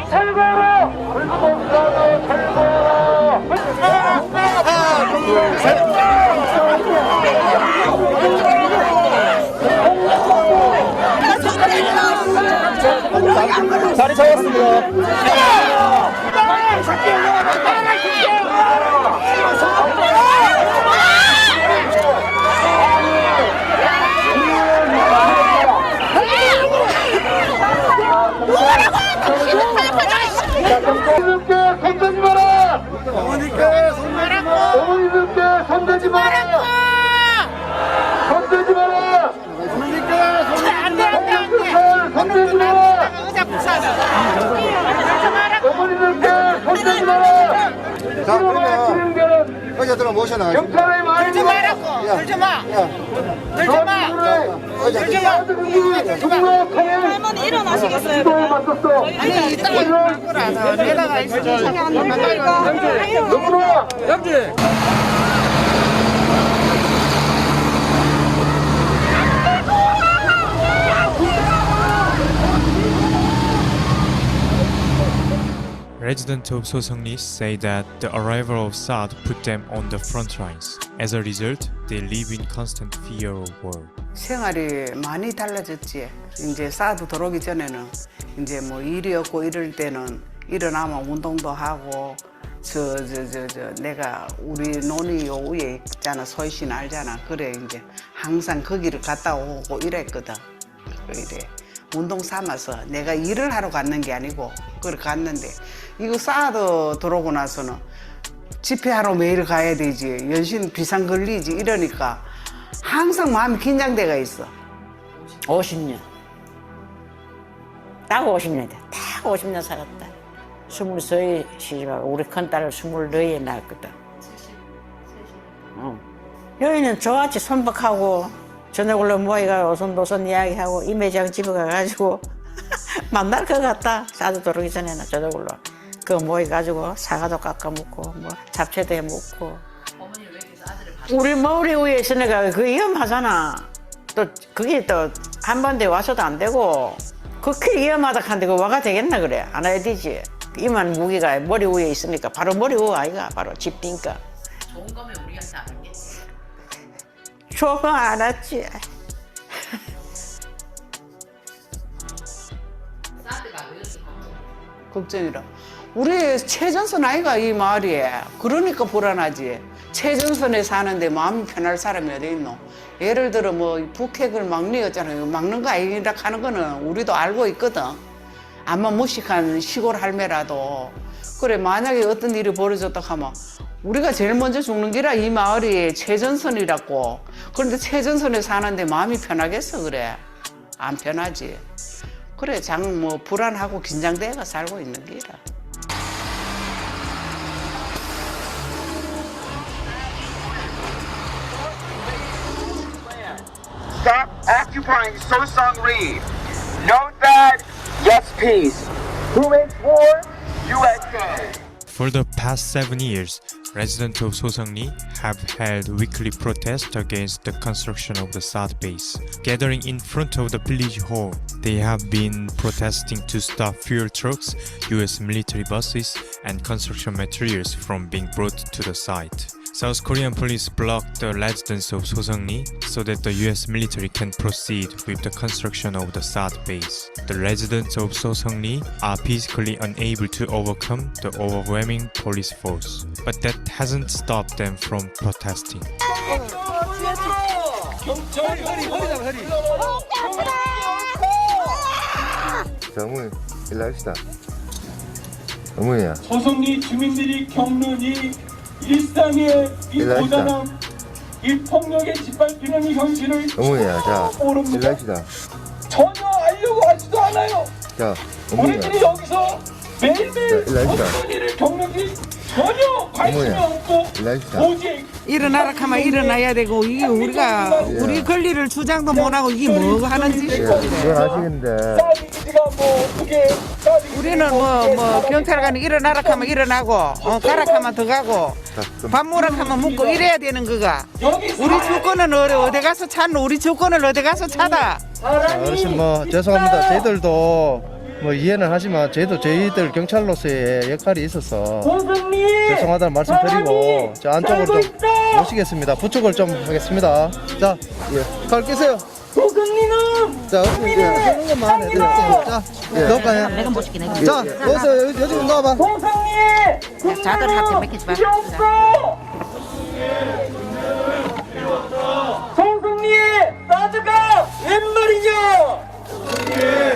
철거하라 불법자들 철거하라 하나 둘셋 자리 잡았습니다. 어머니께 손대지 마라! 어머니께 손대지 마라! 어머니께 손대지 마라! 손대지 마라! 어머니께 손대지 마라! 어머니들께 손대지 마라! 자, 그러면 의자들은 모셔나가시죠. 경찰에 많이 들지 말라고! 들지 마! 들지 마! 들지 마! 중국하에 할머니 일어나시겠어요? 시도에 맞섰어! 아니 이따가 내다가 있으면 안 들리니까 누구나! 영지! Residents of Soseongri say that the arrival of THAAD put them on the front lines. As a result, they live in constant fear of war. 생활이 많이 달라졌지. 이제 사드 들어오기 전에는 이제 뭐 일이 없고 이럴 때는 일어나면 운동도 하고 내가 우리 논이 요 위에 있잖아. 소이신 알잖아. 그래 이제 항상 거기를 갔다 오고 이랬거든. 이래 운동 삼아서 내가 일을 하러 갔는 게 아니고 그걸 갔는데 이거 사드 들어오고 나서는 집회하러 매일 가야 되지 연신 비상 걸리지 이러니까 항상 마음이 긴장돼가 있어. 50년. 딱 50년 돼. 딱 50년 살았다. 23에 시집하고 우리 큰딸을 24에 낳았거든. 여기는 저같이 손박하고 저녁으로 모이가 오손도손 이야기하고 임회장 집에 가가지고 만날 것 같다. 사도 들어오기 전에는 저녁으로 그 모여가지고 사과도 깎아 먹고 뭐 잡채도 해 먹고. 어머니 왜 그래서 아들을 우리 머리 위에 있으니까 그 위험하잖아. 또 그게 또 한 번에 와서도 안 되고 그렇게 위험하다 한데 그 와가 되겠나 그래. 안 해야 되지. 이만 무기가 머리 위에 있으니까 바로 머리 위에 아이가 바로 집니까. 좋은 거면 우리한테 안 하겠지. 좋은 거 안 왔지. 걱정이라. 우리 최전선 아이가 이 마을이. 그러니까 불안하지. 최전선에 사는데 마음이 편할 사람이 어디 있노? 예를 들어 뭐 북핵을 막리였잖아요. 막는 거 아니라 하는 거는 우리도 알고 있거든. 아마 무식한 시골 할매라도. 그래 만약에 어떤 일이 벌어졌다 하면 우리가 제일 먼저 죽는 게라 이 마을이 최전선이라고. 그런데 최전선에 사는데 마음이 편하겠어 그래? 안 편하지. 그래 장 뭐 불안하고 긴장돼가 살고 있는 게라. Stop occupying Sosong-ri. No THAAD, yes peace. Who makes war? USA. For the past 7 years, residents of Sosongri have held weekly protests against the construction of the THAAD base. Gathering in front of the village hall, they have been protesting to stop fuel trucks, US military buses, and construction materials from being brought to the site. South Korean police blocked the residents of Sosongri so that the US military can proceed with the construction of the THAAD base. The residents of Sosongri are physically unable to overcome the overwhelming police force, but that hasn't stopped them from protesting. 자, 어머니, 일로 합시다. 어머니야. 소송리 주민들이 겪는 이 일상의 이 고단함, 이 폭력에 짓밟히는 이 현실을 어머니야, 자, 모릅니다. 일로 합시다. 전혀 알려고 하지도 않아요. 자, 어머니야. 우리들이 여기서 매일매일 자, 일로 합시다. 어떤 일을 겪는지 전혀 관심이 어머니야, 없고 일로 합시다. 오직 일어나라 하면 일어나야 되고 이게 우리가 우리 권리를 주장도 못하고 이게 뭐 하는 짓이야. 그건 아시겠는데. 사기지가 뭐 그게 우리는 뭐 경찰관이 일어나라 하면 일어나고 가라 하면 더 가고 밥 먹으라 하면 먹고 이래야 되는 거가. 우리 주권은 어디 가서 찾노? 우리 주권을 어디 가서 찾아? 자, 어르신 뭐 죄송합니다. 저희들도 뭐 이해는 하지만 저희들 경찰로서의 역할이 있어서 죄송하다는 말씀 드리고 저 안쪽으로 좀 모시겠습니다. 부축을 좀 하겠습니다. 자, 예, 칼 끼세요. 자, 어르신 이제 하는 것만 해드릴게요. 자, 넣을까요? 내가 모실게 내가. 자, 여기서 여기 좀 넣어봐. 자들한테 맡기지 마. 송승리의 사드가 웬 말이냐?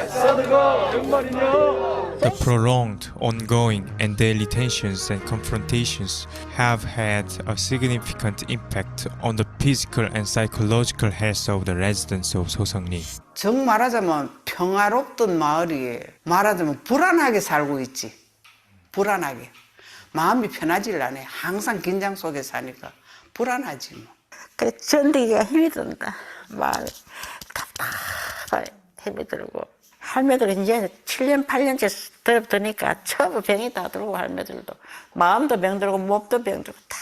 사드가 웬 말이냐? The prolonged, ongoing, and daily tensions and confrontations have had a significant impact on the physical and psychological health of the residents of Sosongri. 정 말하자면 평화롭던 마을이 말하자면 불안하게 살고 있지. 불안하게. 마음이 편하질 않아. 항상 긴장 속에 사니까 불안하지 뭐. 그래 견디기가 힘이 든다. 말 답답하게 힘이 들고. 할매들 이제 7년, 8년째 드니까 처음 병이 다 들고 할매들도 마음도 병들고 몸도 병들고 다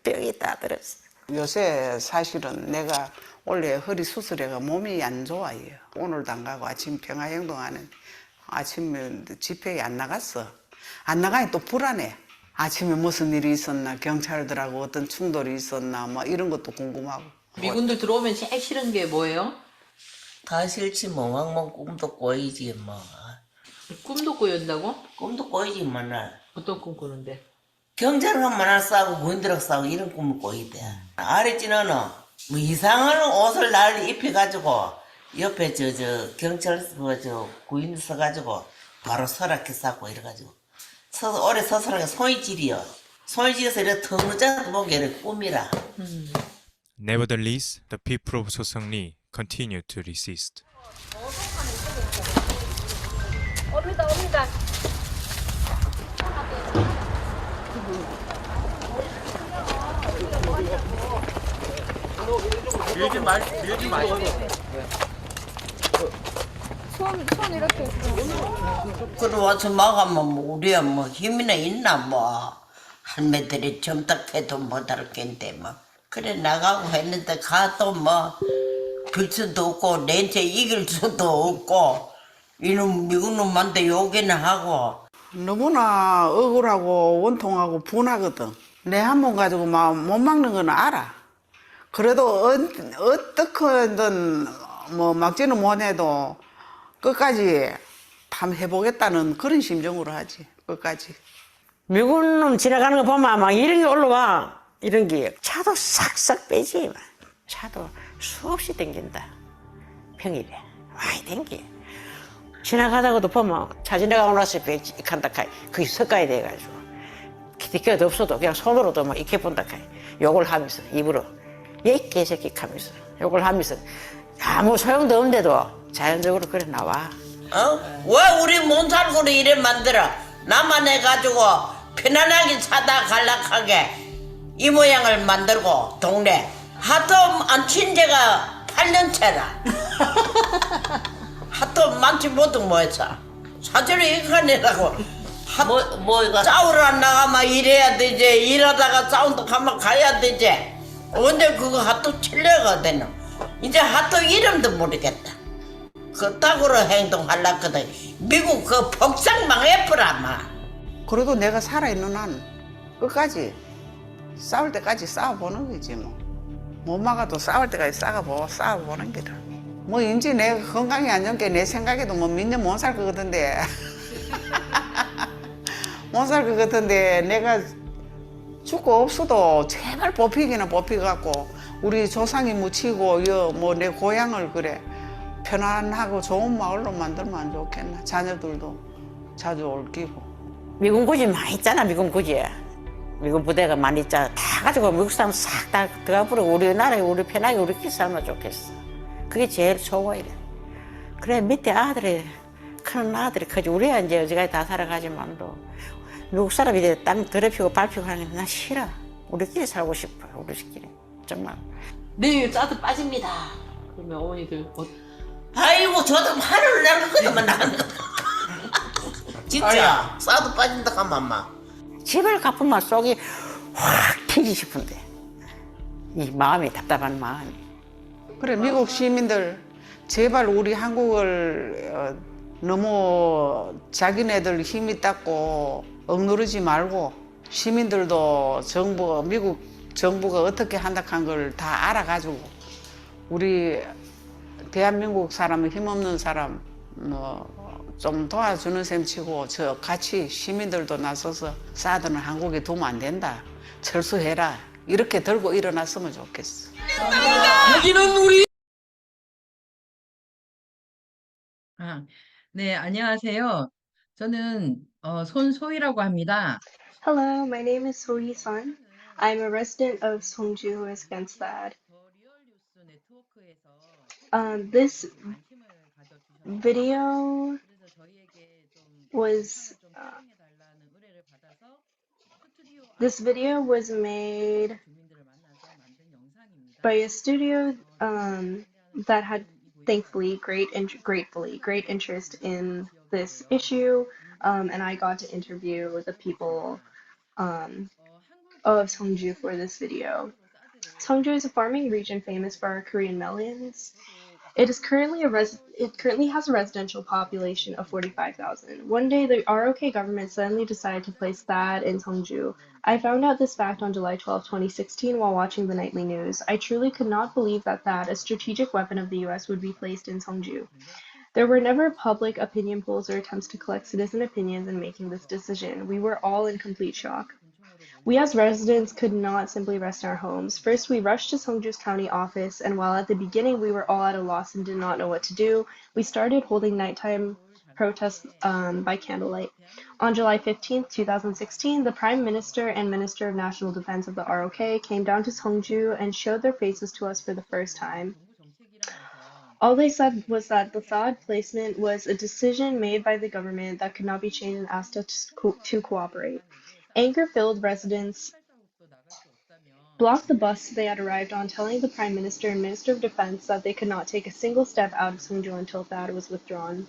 병이 다 들었어. 요새 사실은 내가 원래 허리 수술해가 몸이 안 좋아요. 오늘도 안 가고 아침 평화행동하는 아침에 집회에 안 나갔어. 안 나가니 또 불안해. 아침에 무슨 일이 있었나, 경찰들하고 어떤 충돌이 있었나, 뭐 이런 것도 궁금하고. 미군들 들어오면 제일 싫은 게 뭐예요? 다 싫지 뭐. 왕梦꿈도 꼬이지 뭐. 꿈도 꾸연다고? 꿈도 꼬이지 뭐. 날 어떤 꿈 꾸는데? 경찰하고 만날 싸우고 군인들하고 싸우고 이런 꿈을 꼬이대. 아래찌는 뭐 이상한 옷을 날 입혀가지고 옆에 경찰서 구인 서가지고 바로 서랍게 싸고 이래가지고 오래 서서라게 손이 지리요. 손이 지려서 이렇게 텅누자도 보게 이렇게 꾸미라. Nevertheless, the people of Soseongri continued to resist. 옵니다. 밀지 마시고. 손 이렇게. 그래 와서 막으면 뭐 우리야 뭐 힘이나 있나 뭐 할매들이 점딱해도 못할 겐데 뭐 그래 나가고 했는데 가도 뭐 빌수도 없고 렌체 이길 수도 없고 이놈 미국 놈한테 욕이나 하고 너무나 억울하고 원통하고 분하거든. 내 한 번 가지고 막 못 막는 건 알아. 그래도 어떻게든 뭐 막지는 못해도 끝까지 한번 해보겠다는 그런 심정으로 하지. 끝까지. 미국 놈 지나가는 거 보면 막 이런 게 올라와. 이런 게 차도 싹싹 빼지. 차도 수없이 댕긴다. 평일에 많이 댕겨. 지나가다가도 보면 차 지나가고 나서 간다 카이 그게 섞어야 돼가지고 기대가 없어도 그냥 손으로도 막 이렇게 본다 카이 욕을 하면서 입으로 얘 개새끼 하면서 욕을 하면서 아무 소용도 없는데도 자연적으로 그래 나와. 왜 우리 못 살고 이래 만들어? 나만 해가지고 편안하게 사다 갈락하게 이 모양을 만들고 동네 하도 안 친 지가 8년째라. 하도 많지 못해 뭐했어. 사전에 이간이라고 뭐 싸우러 나가면 일해야 되지. 일하다가 싸운다 가면 가야 되지. 언제 그거 하도 칠려가 되노. 이제 하도 이름도 모르겠다. 그따구로 행동하려거든. 미국 그 복상 망해버라 마. 그래도 내가 살아있는 한 끝까지 싸울 때까지 싸워보는 거지 뭐. 못 막아도 싸울 때까지 싸워보는 게다. 뭐 이제 내가 건강이 안 좋은 게 내 생각에도 뭐 몇 년 못 살 것 같은데 못 살 것 같은데 내가 죽고 없어도 제발 뽑히기나 뽑혀갖고 우리 조상이 묻히고 뭐 내 고향을 그래 편안하고 좋은 마을로 만들면 안 좋겠나. 자녀들도 자주 옮기고. 미군 고지 많이 있잖아. 미군 고지 미군 부대가 많이 있잖아. 다 가지고 미국 사람 싹 다 들어가 버리고 우리나라에 우리 편하게 우리끼리 살면 좋겠어. 그게 제일 좋아 이래. 그래 밑에 아들이 큰 아들이 크지. 우리야 이제 어지간히 다 살아가지만도 미국 사람이 이제 땅 더럽히고 밟히고 하는 게 나 싫어. 우리끼리 살고 싶어. 우리끼리 정말. 내일 짜도 빠집니다. 그러면 어머니들 아이고 저도 화를 내거든만 나는. 진짜 싸도 빠진다 하면 막. 집을 갚으면 속이 확 튀지 싶은데 이 마음이 답답한 마음이. 그래 미국 시민들 제발 우리 한국을 너무 자기네들 힘이 닦고 억누르지 말고 시민들도 미국 정부가 어떻게 한다 한 걸 다 알아가지고 우리 대한민국 사람 힘없는 사람 좀 도와주는 셈 치고 저 같이 시민들도 나서서 사드는 한국에 두면 안 된다. 철수해라. 이렇게 들고 일어났으면 좋겠어. 여기는 우리. 네, 안녕하세요. 저는 손소희라고 합니다. Hello, my name is Sohee Sun. I'm a resident of Songju who is against that. This video was made by a studio that had thankfully great interest in this issue, and I got to interview the people of Songju for this video. Songju is a farming region famous for our Korean melons. It currently has a residential population of 45,000. One day, the ROK government suddenly decided to place THAAD in Songju. I found out this fact on July 12, 2016, while watching the nightly news. I truly could not believe that THAAD, a strategic weapon of the US, would be placed in Songju. There were never public opinion polls or attempts to collect citizen opinions in making this decision. We were all in complete shock. We as residents could not simply rest in our homes. First, we rushed to Seongju's county office, and while at the beginning we were all at a loss and did not know what to do, we started holding nighttime protests by candlelight. On July 15, 2016, the Prime Minister and Minister of National Defense of the ROK came down to Seongju and showed their faces to us for the first time. All they said was that the THAAD placement was a decision made by the government that could not be changed and asked us to cooperate. Anger-filled residents blocked the bus they had arrived on, telling the Prime Minister and Minister of Defense that they could not take a single step out of Seongju until THAAD was withdrawn.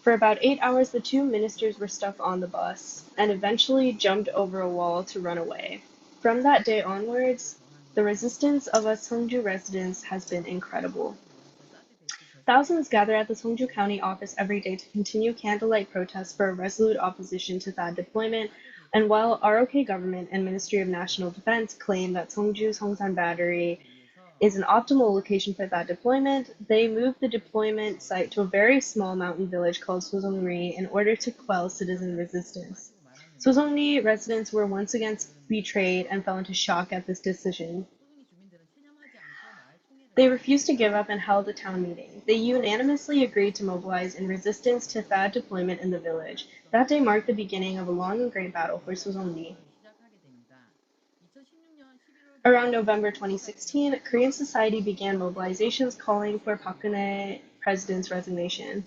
For about 8 hours, the two ministers were stuck on the bus and eventually jumped over a wall to run away. From that day onwards, the resistance of us Seongju residents has been incredible. Thousands gather at the Seongju County office every day to continue candlelight protests for a resolute opposition to THAAD deployment, and while ROK government and Ministry of National Defense claim that Seongju Songsan Battery is an optimal location for that deployment, they moved the deployment site to a very small mountain village called Sosongri in order to quell citizen resistance. Sosongri residents were once again betrayed and fell into shock at this decision. They refused to give up and held a town meeting. They unanimously agreed to mobilize in resistance to THAAD deployment in the village. That day marked the beginning of a long and great battle for Sosongri. Around November 2016, Korean society began mobilizations calling for Park Geun-hye president's resignation.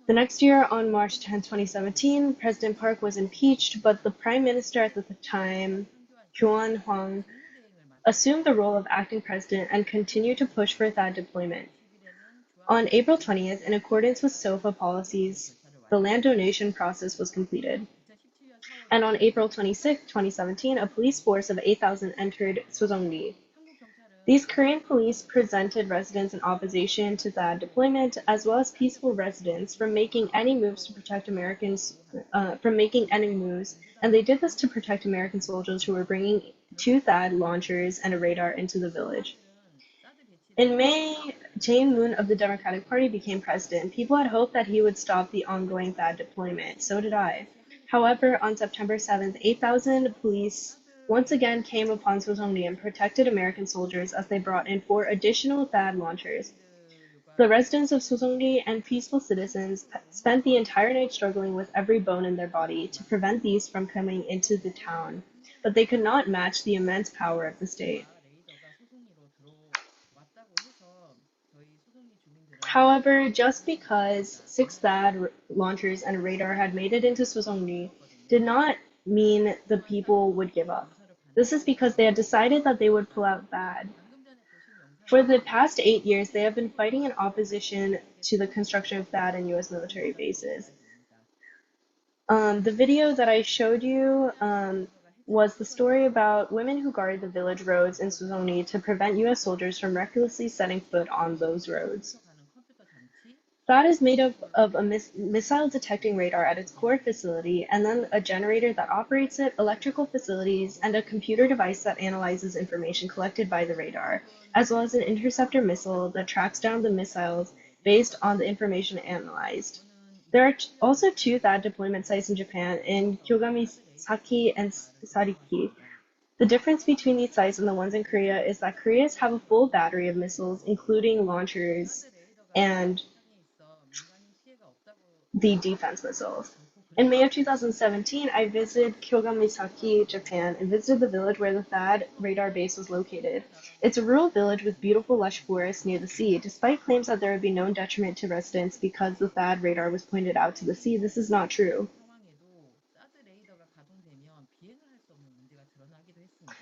The next year, on March 10, 2017, President Park was impeached, but the prime minister at the time, Kyoan Hwang, assumed the role of acting president and continued to push for THAAD deployment. On April 20th, in accordance with SOFA policies, the land donation process was completed. And on April 26, 2017, a police force of 8,000 entered Sosongri. These Korean police prevented residents in opposition to THAAD deployment, as well as peaceful residents, from making any moves to protect Americans, and they did this to protect American soldiers who were bringing 2 THAAD launchers and a radar into the village. In May, Jae-in-moon of the Democratic Party became president. People had hoped that he would stop the ongoing THAAD deployment. So did I. However, on September 7th, 8,000 police once again came upon Sosongri and protected American soldiers as they brought in 4 additional THAAD launchers. The residents of Sosongri and peaceful citizens spent the entire night struggling with every bone in their body to prevent these from coming into the town, but they could not match the immense power of the state. However, just because 6 THAAD launchers and a radar had made it into Sosongri did not mean the people would give up. This is because they had decided that they would pull out THAAD. For the past 8 years, they have been fighting in opposition to the construction of THAAD and US military bases. The video that I showed you was the story about women who guarded the village roads in Sosongri to prevent US soldiers from recklessly setting foot on those roads. THAAD is made up of a missile detecting radar at its core facility, and then a generator that operates it, electrical facilities, and a computer device that analyzes information collected by the radar, as well as an interceptor missile that tracks down the missiles based on the information analyzed. There are also 2 THAAD deployment sites in Japan, in Kyogami-saki and Sariki. The difference between these sites and the ones in Korea is that Koreans have a full battery of missiles, including launchers and the defense missiles. In May of 2017, I visited Kyogami-saki, Japan, and visited the village where the THAAD radar base was located. It's a rural village with beautiful lush forests near the sea. Despite claims that there would be no detriment to residents because the THAAD radar was pointed out to the sea, this is not true.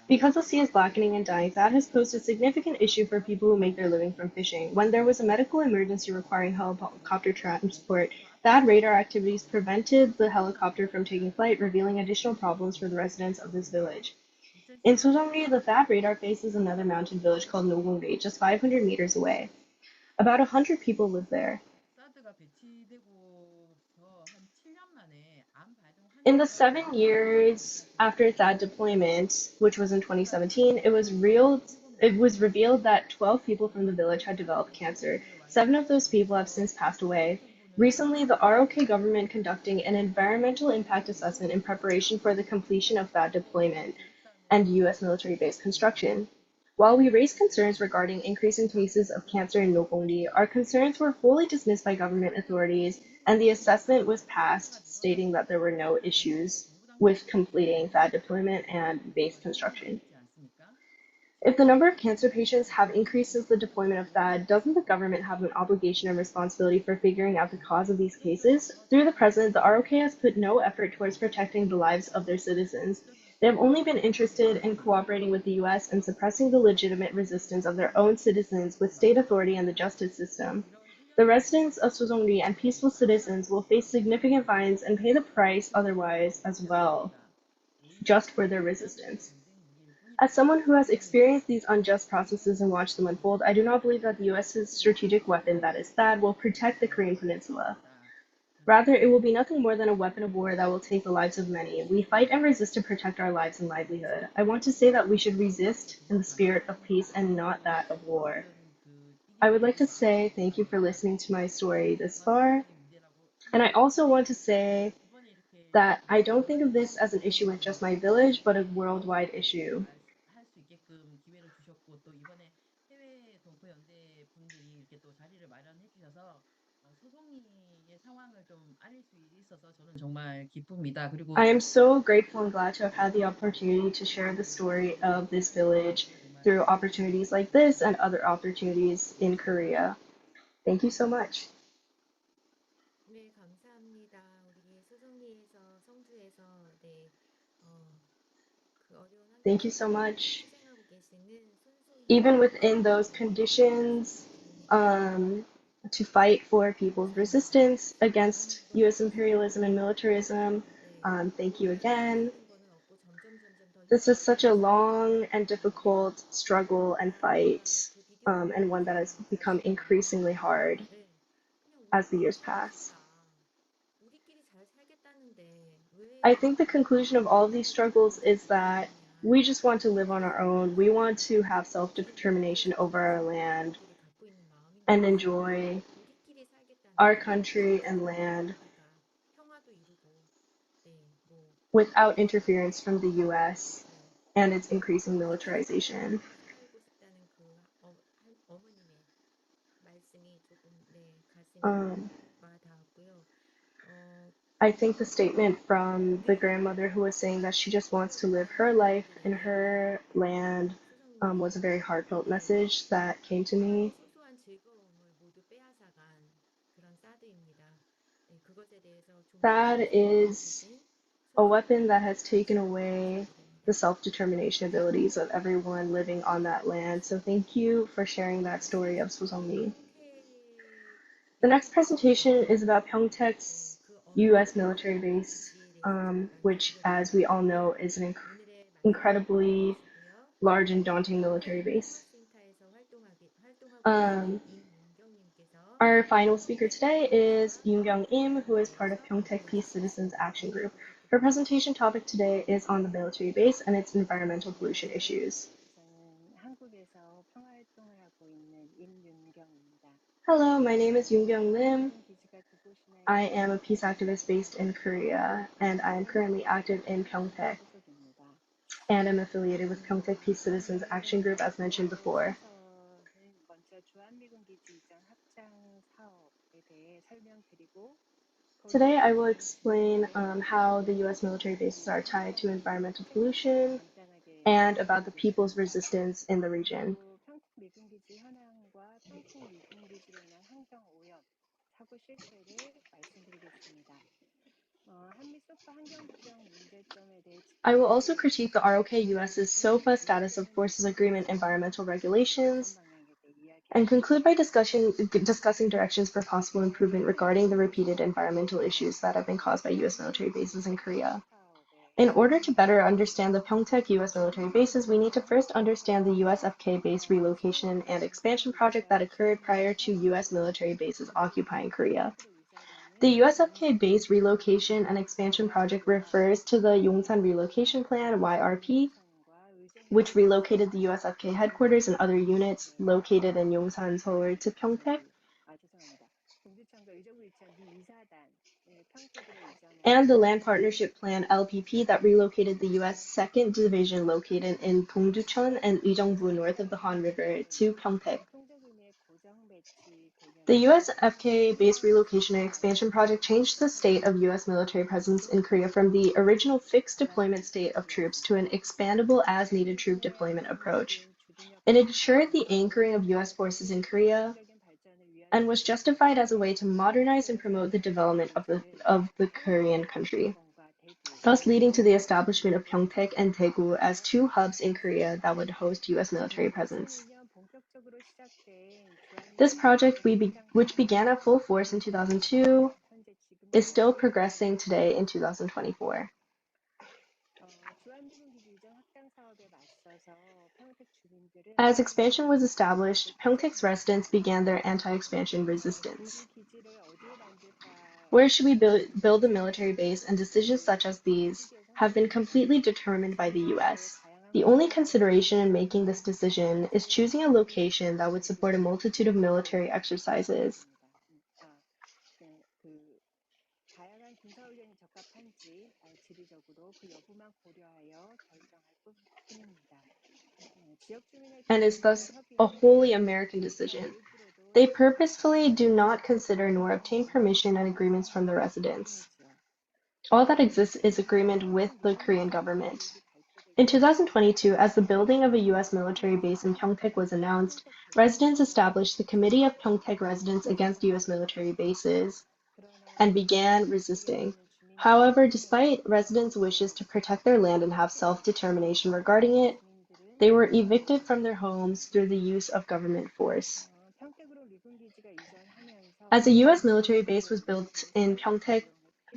Because the sea is blackening and dying, THAAD has posed a significant issue for people who make their living from fishing. When there was a medical emergency requiring helicopter transport, THAAD radar activities prevented the helicopter from taking flight, revealing additional problems for the residents of this village. In Sosongri, the THAAD radar faces another mountain village called Nogungri, just 500 meters away. About 100 people live there. In the 7 years after THAAD deployment, which was in 2017, it was revealed that 12 people from the village had developed cancer. 7 of those people have since passed away. Recently, the ROK government conducting an environmental impact assessment in preparation for the completion of that deployment and US military base construction. While we raised concerns regarding increasing cases of cancer in Nogongli, our concerns were fully dismissed by government authorities, and the assessment was passed, stating that there were no issues with completing that deployment and base construction. If the number of cancer patients have increased since the deployment of THAAD, doesn't the government have an obligation and responsibility for figuring out the cause of these cases? Through the president, the ROK has put no effort towards protecting the lives of their citizens. They have only been interested in cooperating with the US and suppressing the legitimate resistance of their own citizens with state authority and the justice system. The residents of Suzongli and peaceful citizens will face significant fines and pay the price otherwise as well, just for their resistance. As someone who has experienced these unjust processes and watched them unfold, I do not believe that the US's strategic weapon, that is THAAD, will protect the Korean Peninsula. Rather, it will be nothing more than a weapon of war that will take the lives of many. We fight and resist to protect our lives and livelihood. I want to say that we should resist in the spirit of peace and not that of war. I would like to say thank you for listening to my story this far. And I also want to say that I don't think of this as an issue with just my village, but a worldwide issue. 할 수 있게끔 기회를 주셨고 또 이번에 해외 동포연대 분들이 이렇게 또 자리를 마련해 주셔서 소송리의 상황을 좀 알릴 수 있어서 저는 정말 기쁩니다. 그리고 I am so grateful and glad to have had the opportunity to share the story of this village through opportunities like this and other opportunities in Korea. Thank you so much. 네, 감사합니다. 우리 소송리에서 성주에서 그 어려운 Thank you so much. 희생하고 계시는 Even within those conditions, to fight for people's resistance against US imperialism and militarism. Thank you again. This is such a long and difficult struggle and fight, and one that has become increasingly hard as the years pass. I think the conclusion of all of these struggles is that we just want to live on our own. We want to have self-determination over our land and enjoy our country and land without interference from the US and its increasing militarization. I think the statement from the grandmother who was saying that she just wants to live her life in her land was a very heartfelt message that came to me. THAAD is a weapon that has taken away the self-determination abilities of everyone living on that land. So thank you for sharing that story of Suzongli. The next presentation is about Pyeongtaek's US military base, which, as we all know, is an incredibly large and daunting military base. Our final speaker today is Yoon Kyung-im, who is part of Pyeongtaek Peace Citizens Action Group. Her presentation topic today is on the military base and its environmental pollution issues. Hello, my name is Yoon Kyung Lim. I am a peace activist based in Korea, and I am currently active in Pyeongtaek, and I'm affiliated with Pyeongtaek Peace Citizens Action Group, as mentioned before. Today I will explain how the US military bases are tied to environmental pollution and about the people's resistance in the region. I will also critique the ROK US's SOFA status of forces agreement environmental regulations and conclude by discussing directions for possible improvement regarding the repeated environmental issues that have been caused by US military bases in Korea. In order to better understand the Pyeongtaek US military bases, we need to first understand the US-FK base relocation and expansion project that occurred prior to US military bases occupying Korea. The US-FK base relocation and expansion project refers to the Yongsan Relocation Plan, YRP, which relocated the US-FK headquarters and other units located in Yongsan, Seoul to Pyeongtaek. and the Land Partnership Plan LPP that relocated the U.S. 2nd Division located in Dongducheon and Uijeongbu north of the Han River to Pyeongtaek. The U.S. FK base relocation and expansion project changed the state of U.S. military presence in Korea from the original fixed deployment state of troops to an expandable as-needed troop deployment approach. It ensured the anchoring of U.S. forces in Korea and was justified as a way to modernize and promote the development of the Korean country, thus leading to the establishment of Pyeongtaek and Daegu as two hubs in Korea that would host U.S. military presence. This project, which began at full force in 2002, is still progressing today in 2024. As expansion was established, Pyeongtaek's residents began their anti-expansion resistance. Where should we build a military base, and decisions such as these have been completely determined by the U.S. The only consideration in making this decision is choosing a location that would support a multitude of military exercises. And is thus a wholly American decision. They purposefully do not consider nor obtain permission and agreements from the residents. All that exists is agreement with the Korean government. In 2022, as the building of a U.S. military base in Pyeongtaek was announced, residents established the Committee of Pyeongtaek Residents Against U.S. Military Bases and began resisting. However, despite residents' wishes to protect their land and have self-determination regarding it, they were evicted from their homes through the use of government force. As a U.S. military base was built in Pyeongtaek,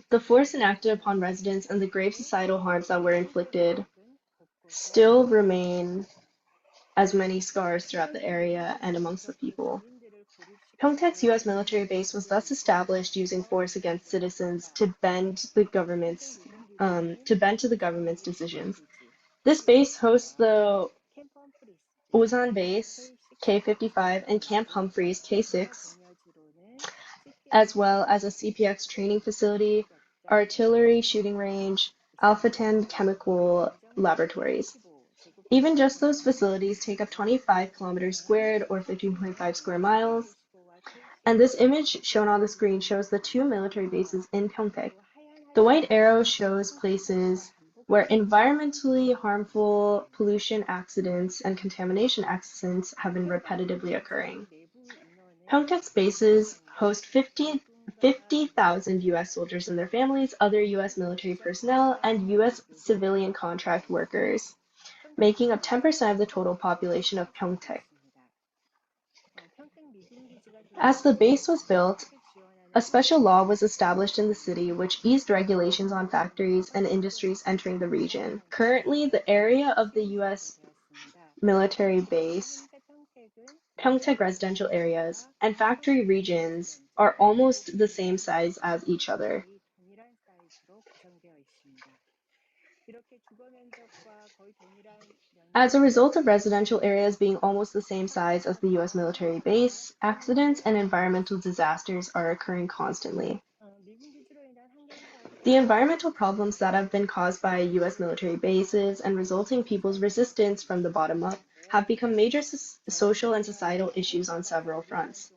the force enacted upon residents and the grave societal harms that were inflicted still remain as many scars throughout the area and amongst the people. Pyeongtaek's U.S. military base was thus established using force against citizens to bend to the government's decisions. This base hosts the Osan Base K-55 and Camp Humphreys K-6, as well as a CPX training facility, artillery shooting range, Alpha 10 chemical laboratories. Even just those facilities take up 25 kilometers squared or 15.5 square miles. And this image shown on the screen shows the two military bases in Pyeongtaek. The white arrow shows places where environmentally harmful pollution accidents and contamination accidents have been repetitively occurring. Pyeongtaek's bases host 50,000 U.S. soldiers and their families, other U.S. military personnel, and U.S. civilian contract workers, making up 10% of the total population of Pyeongtaek. As the base was built, a special law was established in the city which eased regulations on factories and industries entering the region. Currently, the area of the U.S. military base, Pyeongtaek residential areas, and factory regions are almost the same size as each other. As a result of residential areas being almost the same size as the U.S. military base, accidents and environmental disasters are occurring constantly. The environmental problems that have been caused by U.S. military bases and resulting people's resistance from the bottom up have become major social and societal issues on several fronts.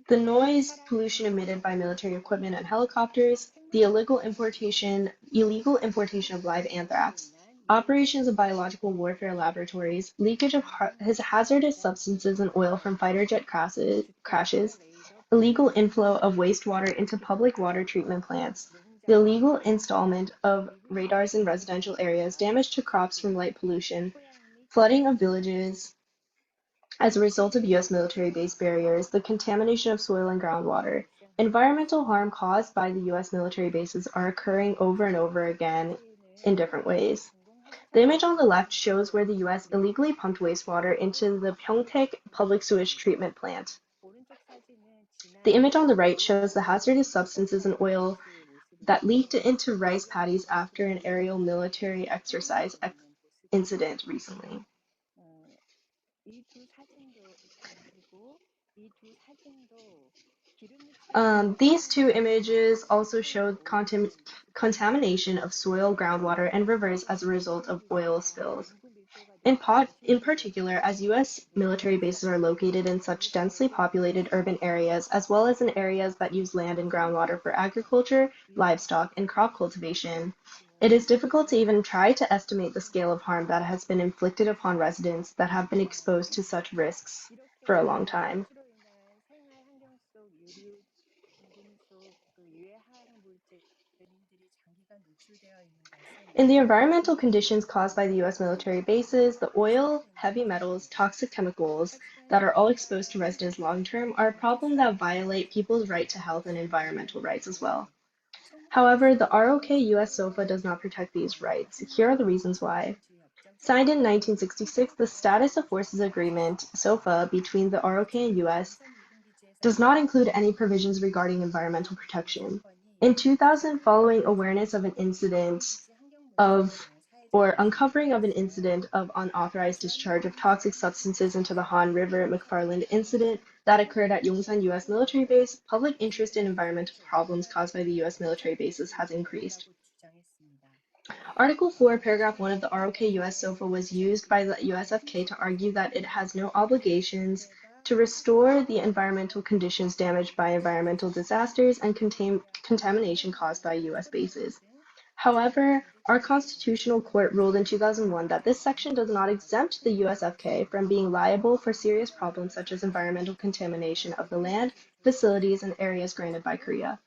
The noise pollution emitted by military equipment and helicopters, the illegal importation of live anthrax, operations of biological warfare laboratories, leakage of hazardous substances and oil from fighter jet crashes, illegal inflow of wastewater into public water treatment plants, the illegal installment of radars in residential areas, damage to crops from light pollution, flooding of villages as a result of U.S. military base barriers, the contamination of soil and groundwater. Environmental harm caused by the U.S. military bases are occurring over and over again in different ways. The image on the left shows where the U.S. illegally pumped wastewater into the Pyeongtaek public sewage treatment plant. The image on the right shows the hazardous substances and oil that leaked into rice paddies after an aerial military exercise incident recently. These two images also showed contamination of soil, groundwater, and rivers as a result of oil spills. In particular, as U.S. military bases are located in such densely populated urban areas, as well as in areas that use land and groundwater for agriculture, livestock, and crop cultivation, it is difficult to even try to estimate the scale of harm that has been inflicted upon residents that have been exposed to such risks for a long time. In the environmental conditions caused by the U.S. military bases, the oil, heavy metals, toxic chemicals that are all exposed to residents long-term are a problem that violate people's right to health and environmental rights as well. However, the ROK U.S. SOFA does not protect these rights. Here are the reasons why. Signed in 1966, the Status of Forces Agreement, SOFA, between the ROK and U.S. does not include any provisions regarding environmental protection. In 2000, following awareness of an incident or uncovering of an incident of unauthorized discharge of toxic substances into the Han River McFarland incident that occurred at Yongsan U.S. military base, public interest in environmental problems caused by the U.S. military bases has increased. Article 4, Paragraph 1 of the ROK U.S. SOFA was used by the USFK to argue that it has no obligations to restore the environmental conditions damaged by environmental disasters and contamination caused by U.S. bases. However, our Constitutional Court ruled in 2001 that this section does not exempt the USFK from being liable for serious problems such as environmental contamination of the land, facilities, and areas granted by Korea.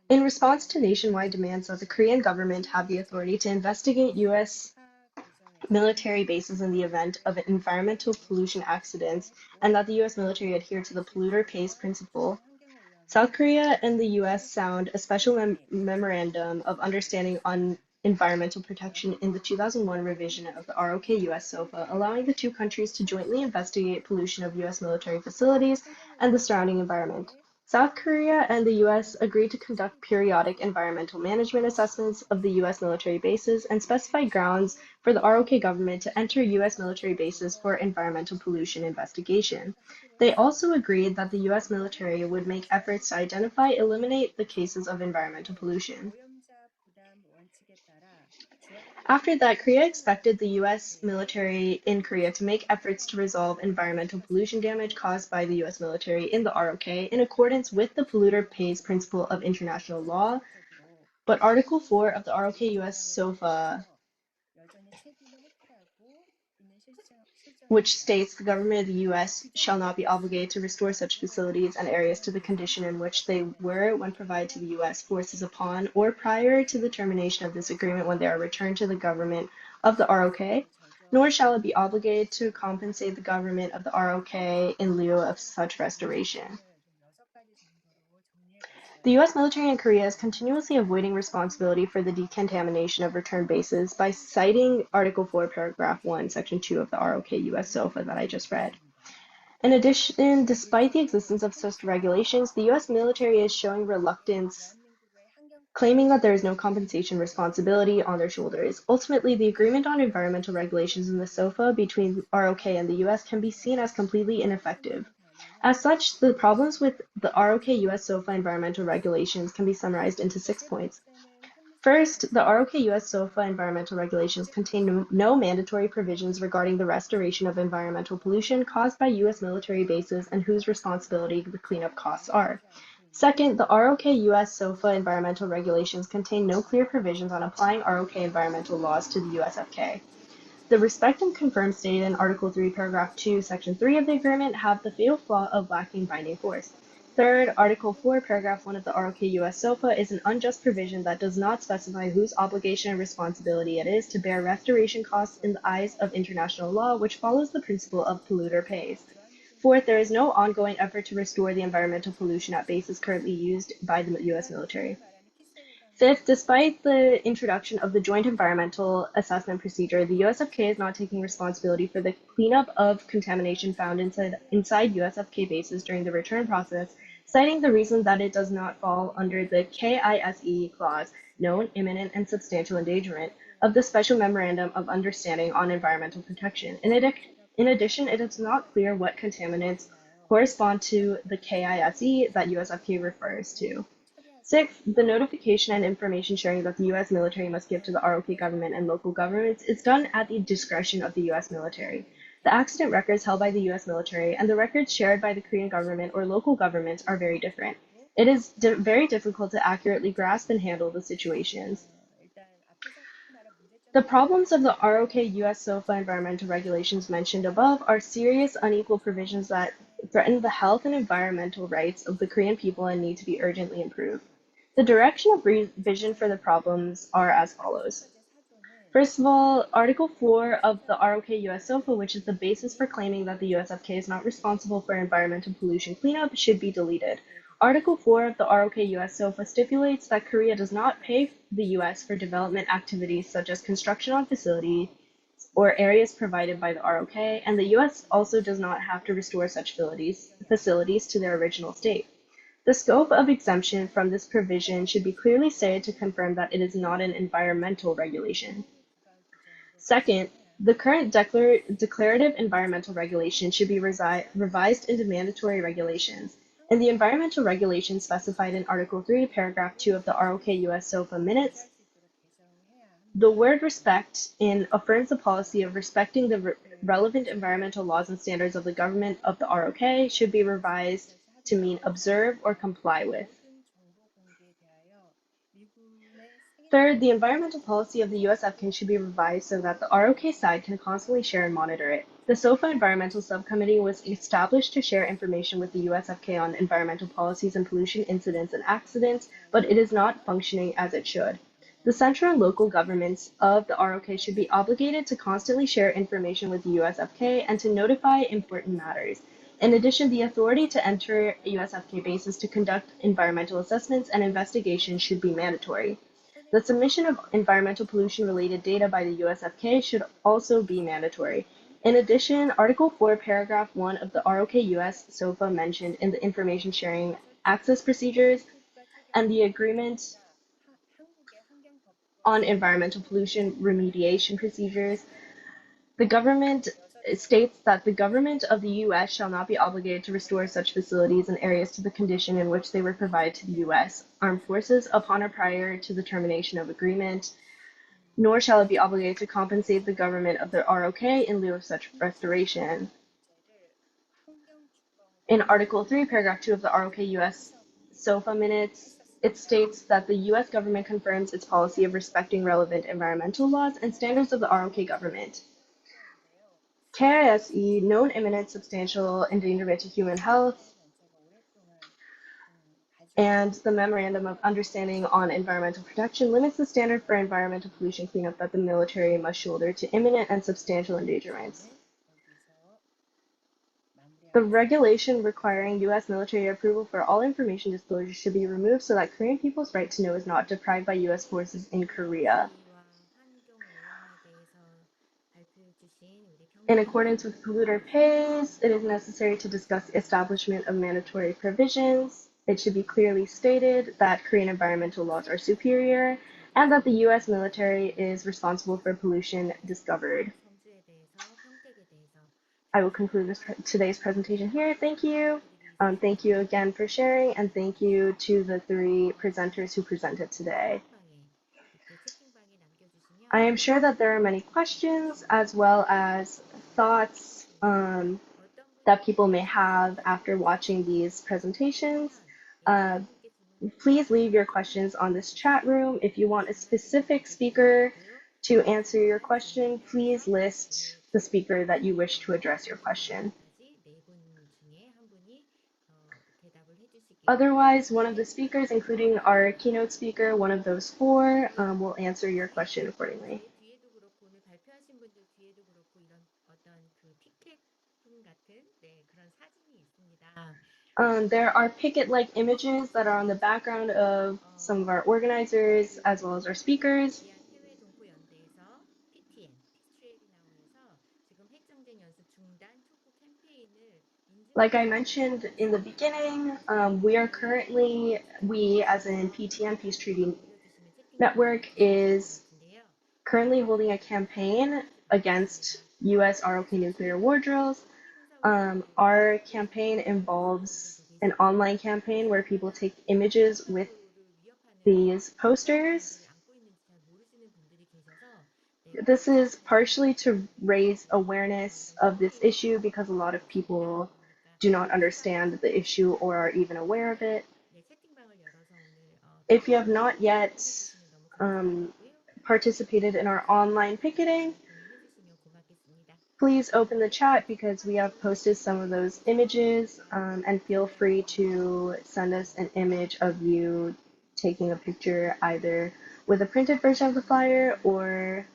In response to nationwide demands that the Korean government have the authority to investigate U.S. military bases in the event of environmental pollution accidents and that the U.S. military adhere to the polluter pays principle, South Korea and the U.S. signed a special memorandum of understanding on environmental protection in the 2001 revision of the ROK U.S. SOFA, allowing the two countries to jointly investigate pollution of U.S. military facilities and the surrounding environment. South Korea and the U.S. agreed to conduct periodic environmental management assessments of the U.S. military bases and specify grounds for the ROK government to enter U.S. military bases for environmental pollution investigation. They also agreed that the U.S. military would make efforts to identify and eliminate the cases of environmental pollution. After that, Korea expected the U.S. military in Korea to make efforts to resolve environmental pollution damage caused by the U.S. military in the ROK in accordance with the polluter pays principle of international law, but Article 4 of the ROK U.S. SOFA, which states the government of the U.S. shall not be obligated to restore such facilities and areas to the condition in which they were when provided to the U.S. forces upon or prior to the termination of this agreement when they are returned to the government of the ROK, nor shall it be obligated to compensate the government of the ROK in lieu of such restoration. The U.S. military in Korea is continuously avoiding responsibility for the decontamination of return bases by citing Article 4, Paragraph 1, Section 2 of the ROK U.S. SOFA that I just read. In addition, despite the existence of such regulations, the U.S. military is showing reluctance, claiming that there is no compensation responsibility on their shoulders. Ultimately, the agreement on environmental regulations in the SOFA between ROK and the U.S. can be seen as completely ineffective. As such, the problems with the ROK U.S. SOFA environmental regulations can be summarized into 6 points. First, the ROK U.S. SOFA environmental regulations contain no mandatory provisions regarding the restoration of environmental pollution caused by U.S. military bases and whose responsibility the cleanup costs are. Second, the ROK U.S. SOFA environmental regulations contain no clear provisions on applying ROK environmental laws to the USFK. The respect and confirm stated in Article 3, Paragraph 2, Section 3 of the agreement have the fatal flaw of lacking binding force. Third, Article 4, Paragraph 1 of the ROK U.S. SOFA is an unjust provision that does not specify whose obligation and responsibility it is to bear restoration costs in the eyes of international law, which follows the principle of polluter pays. Fourth, there is no ongoing effort to restore the environmental pollution at bases currently used by the U.S. military. Fifth, despite the introduction of the Joint Environmental Assessment Procedure, the USFK is not taking responsibility for the cleanup of contamination found inside USFK bases during the return process, citing the reason that it does not fall under the KISE clause, known, imminent, and substantial endangerment, of the Special Memorandum of Understanding on Environmental Protection. In addition, it is not clear what contaminants correspond to the KISE that USFK refers to. Sixth, the notification and information sharing that the US military must give to the ROK government and local governments is done at the discretion of the US military. The accident records held by the US military and the records shared by the Korean government or local governments are very different. It is very difficult to accurately grasp and handle the situations. The problems of the ROK US SOFA environmental regulations mentioned above are serious unequal provisions that threaten the health and environmental rights of the Korean people and need to be urgently improved. The direction of revision for the problems are as follows. First of all, Article 4 of the ROK US SOFA, which is the basis for claiming that the USFK is not responsible for environmental pollution cleanup, should be deleted. Article 4 of the ROK US SOFA stipulates that Korea does not pay the US for development activities such as construction on facilities or areas provided by the ROK, and the US also does not have to restore such facilities to their original state. The scope of exemption from this provision should be clearly stated to confirm that it is not an environmental regulation. Second, the current declarative environmental regulation should be revised into mandatory regulations. In the environmental regulations specified in Article 3, Paragraph 2 of the ROK US SOFA minutes, the word respect affirms the policy of respecting the relevant environmental laws and standards of the government of the ROK should be revised to mean observe or comply with. Third, the environmental policy of the USFK should be revised so that the ROK side can constantly share and monitor it. The SOFA Environmental Subcommittee was established to share information with the USFK on environmental policies and pollution incidents and accidents, but it is not functioning as it should. The central and local governments of the ROK should be obligated to constantly share information with the USFK and to notify important matters. In addition, the authority to enter USFK bases to conduct environmental assessments and investigations should be mandatory. The submission of environmental pollution-related data by the USFK should also be mandatory. In addition, Article 4, Paragraph 1 of the ROK US SOFA mentioned in the information sharing access procedures and the agreement on environmental pollution remediation procedures, the government states that the government of the U.S. shall not be obligated to restore such facilities and areas to the condition in which they were provided to the U.S. Armed Forces upon or prior to the termination of agreement, nor shall it be obligated to compensate the government of the ROK in lieu of such restoration. In Article 3, Paragraph 2 of the ROK US SOFA minutes, it states that the U.S. government confirms its policy of respecting relevant environmental laws and standards of the ROK government. KISE, known imminent substantial endangerment to human health, and the Memorandum of Understanding on Environmental Protection limits the standard for environmental pollution cleanup that the military must shoulder to imminent and substantial endangerments. The regulation requiring U.S. military approval for all information disclosures should be removed so that Korean people's right to know is not deprived by U.S. forces in Korea. In accordance with polluter pays, it is necessary to discuss the establishment of mandatory provisions. It should be clearly stated that Korean environmental laws are superior and that the U.S. military is responsible for pollution discovered. I will conclude today's presentation here. Thank you. Thank you again for sharing, and thank you to the 3 presenters who presented today. I am sure that there are many questions as well as thoughts that people may have after watching these presentations. Please leave your questions on this chat room. If you want a specific speaker to answer your question, please list the speaker that you wish to address your question. Otherwise, one of the speakers, including our keynote speaker, one of those 4, will answer your question accordingly. There are picket-like images that are on the background of some of our organizers as well as our speakers. Like I mentioned in the beginning, we as in PTN, Peace Treaty Network, is currently holding a campaign against US-ROK Nuclear War Drills. Our campaign involves an online campaign where people take images with these posters. This is partially to raise awareness of this issue because a lot of people do not understand the issue or are even aware of it. If you have not yet participated in our online picketing, please open the chat because we have posted some of those images, and feel free to send us an image of you taking a picture either with a printed version of the flyer or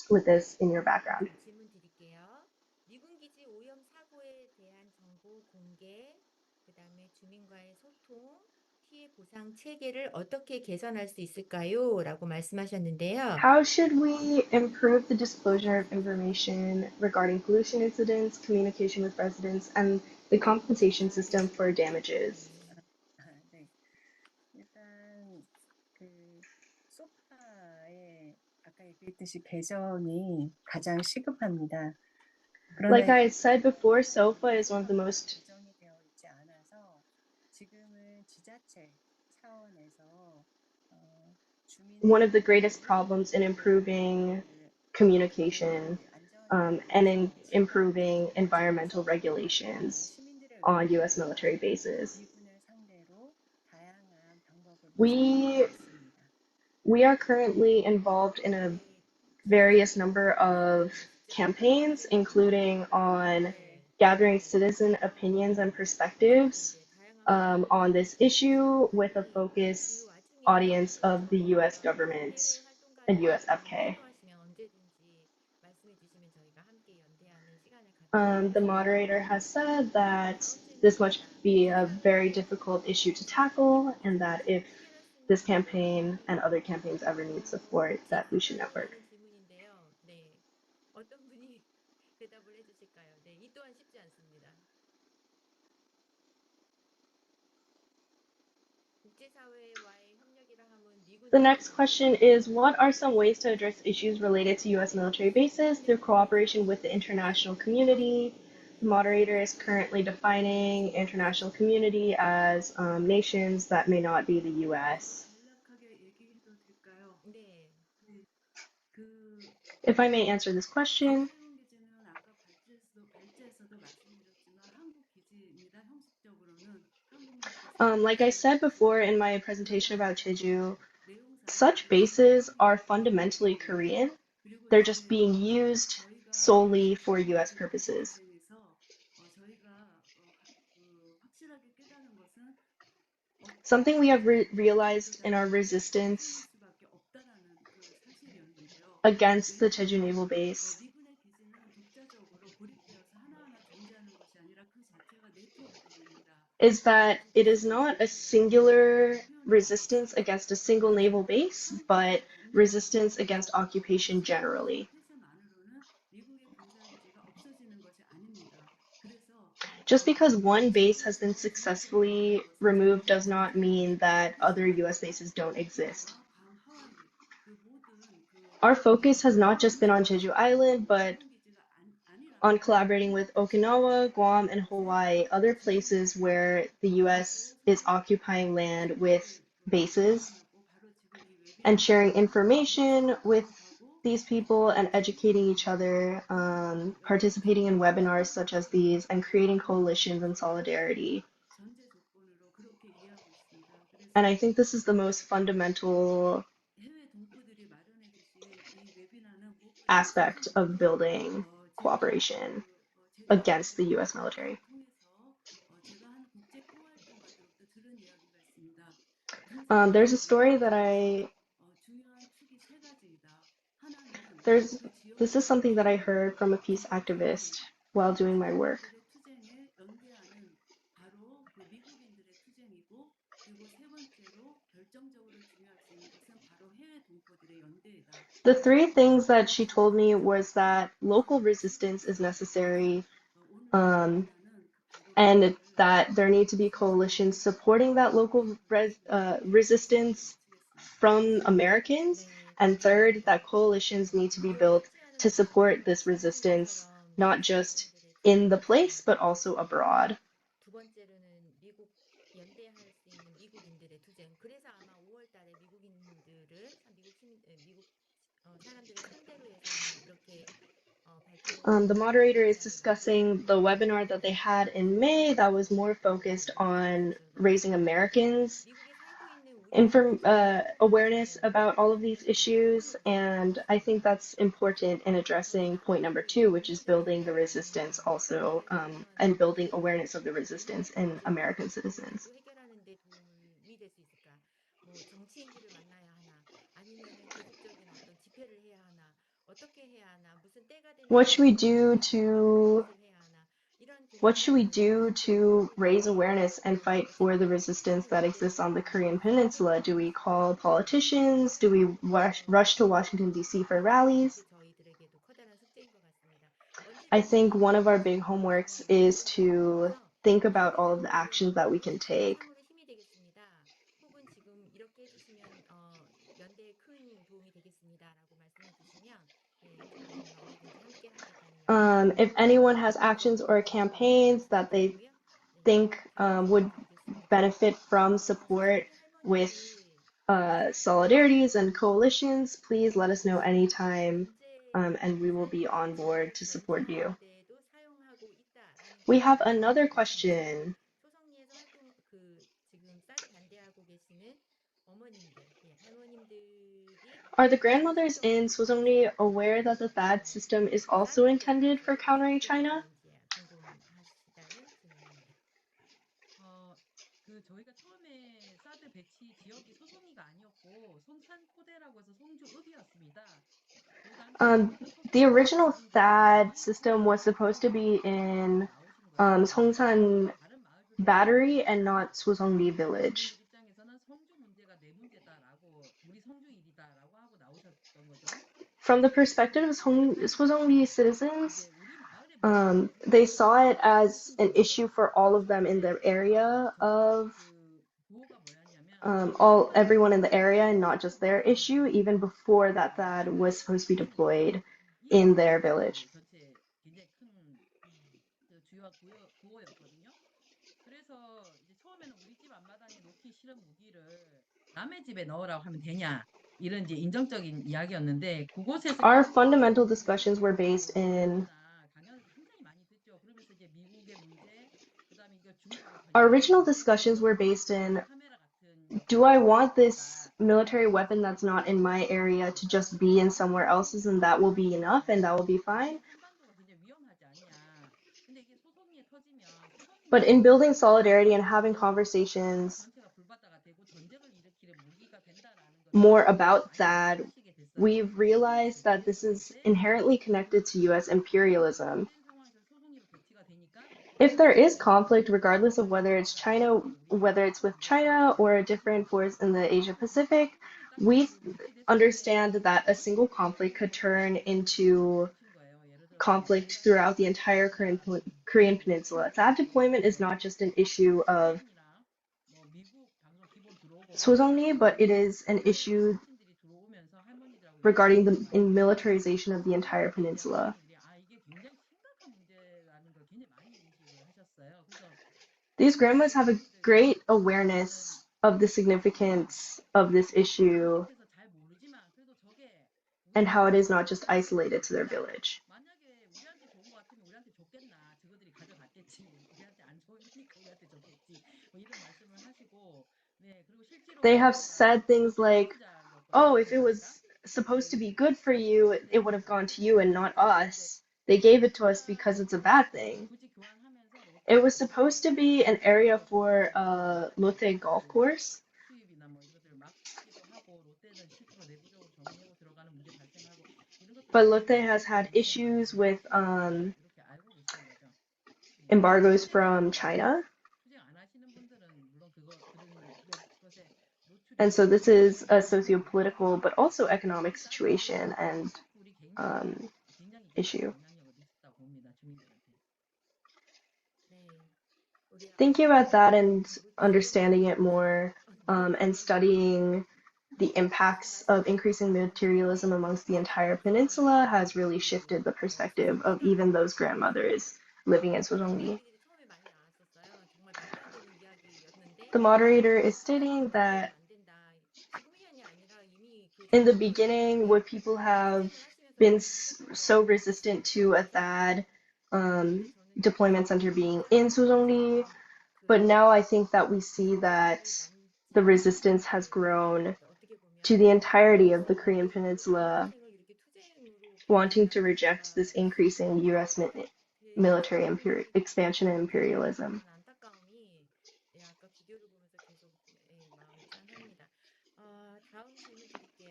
with this in your background. 질문 드릴게요. 미군 기지 오염 사고에 대한 정보 공개, 그다음에 주민과의 소통, 피해 보상 체계를 어떻게 개선할 수 있을까요? 라고 말씀하셨는데요. How should we improve the disclosure of information regarding pollution incidents, communication with residents, and the compensation system for damages? 네. 일단 그 소파의 아까 얘기했듯이 개정이 가장 시급합니다. Like I said before, SOFA is one of the most 개정이 되어 있지 않아서 지금은 지자체 차원에서 one of the greatest problems in improving communication and in improving environmental regulations on US military bases. We are currently involved in a various number of campaigns, including on gathering citizen opinions and perspectives on this issue with a focus audience of the US government and US-FK. The moderator has said that this must be a very difficult issue to tackle and that if this campaign and other campaigns ever need support, that we should network. 어떤 분이 대답을 해주실까요? 네, 이 또한 쉽지 않습니다. 국제사회와의 협력이라 함은 미군 The next question is, what are some ways to address issues related to US military bases through cooperation with the international community? The moderator is currently defining international community as nations that may not be the US. 네. If I may answer this question, like I said before in my presentation about Jeju, such bases are fundamentally Korean. They're just being used solely for US purposes. Something we have realized in our resistance against the Jeju Naval Base is that it is not a singular resistance against a single naval base, but resistance against occupation generally. Just because one base has been successfully removed does not mean that other US bases don't exist. Our focus has not just been on Jeju Island, but on collaborating with Okinawa, Guam, and Hawaii, other places where the US is occupying land with bases, and sharing information with these people and educating each other, participating in webinars such as these, and creating coalitions and solidarity. And I think this is the most fundamental aspect of building cooperation against the US military. There's a story that this is something that I heard from a peace activist while doing my work. The three things that she told me was that local resistance is necessary, and that there need to be coalitions supporting that local resistance from Americans, and third, that coalitions need to be built to support this resistance, not just in the place, but also abroad. 두 번째로는 미국 연대할 수 있는 미국인들의 투쟁. 그래서 아마 5월 달에 미국인들은 미국 사람들을 상대로 해서 아마 이렇게 The moderator is discussing the webinar that they had in May that was more focused on raising Americans' awareness about all of these issues, and I think that's important in addressing point number 2, which is building the resistance also, and building awareness of the resistance in American citizens. 해결하는 데 도움이 될 수 있을까? 뭐 정치인들을 만나야 하나? 아니면은 계속적인 어떤 집회를 해야 하나? 어떻게 해야 하나? 무슨 때가 되면 What should we do to raise awareness and fight for the resistance that exists on the Korean Peninsula? Do we call politicians? Do we rush to Washington, D.C. for rallies? I think one of our big homeworks is to think about all of the actions that we can take. 혹은 지금 이렇게 해주시면 연대에 큰 도움이 되겠습니다라고 말씀해 주시면 저희는 언제든지 함께 하겠다는 If anyone has actions or campaigns that they think would benefit from support with solidarities and coalitions, please let us know anytime, and we will be on board to support you. We have another question. 소성리에서 지금 사드 반대하고 계시는 어머님들, 할머님들이 Are the grandmothers in Sozongri aware that the THAAD system is also intended for countering China? 궁금하시다는 질문입니다. 저희가 처음에 사드 배치 지역이 소송이가 아니었고 송산포대라고 해서 송주읍이었습니다. The original THAAD system was supposed to be in Songsan Battery and not Sozongri Village. 입장에서는 성주 문제가 내 문제다라고 우리 성주 일이다라고 하고 나오셨던 거죠. From the perspective of Sozongri citizens, they saw it as an issue for all of them in the area of everyone in the area and not just their issue, even before that THAAD was supposed to be deployed in their village. 굉장히 큰 주요 구호였거든요. 그래서 이제 처음에는 우리 집 앞마당에 놓기 싫은 무기를 남의 집에 넣으라고 하면 되냐 이런 이제 인정적인 이야기였는데 그곳에서 Our fundamental discussions were based in Our original discussions were based in, do I want this military weapon that's not in my area to just be in somewhere else's and that will be enough and that will be fine? But in building solidarity and having conversations more about that, we've realized that this is inherently connected to US imperialism. If there is conflict, regardless of whether it's with China or a different force in the Asia Pacific, we understand that a single conflict could turn into conflict throughout the entire Korean Peninsula. That deployment is not just an issue of Sozongri, but it is an issue regarding the militarization of the entire peninsula. These grandmas have a great awareness of the significance of this issue and how it is not just isolated to their village. They have said things like, oh, if it was supposed to be good for you, it would have gone to you and not us. They gave it to us because it's a bad thing. It was supposed to be an area for a Lotte golf course, but Lotte has had issues with embargoes from China. And so this is a socio-political but also economic situation and issue. Thinking about that and understanding it more and studying the impacts of increasing materialism amongst the entire peninsula has really shifted the perspective of even those grandmothers living in Sojongli. The moderator is stating that in the beginning, would people have been so resistant to a THAAD deployment center being in Suzhongli? But now I think that we see that the resistance has grown to the entirety of the Korean Peninsula, wanting to reject this increasing US military expansion and imperialism.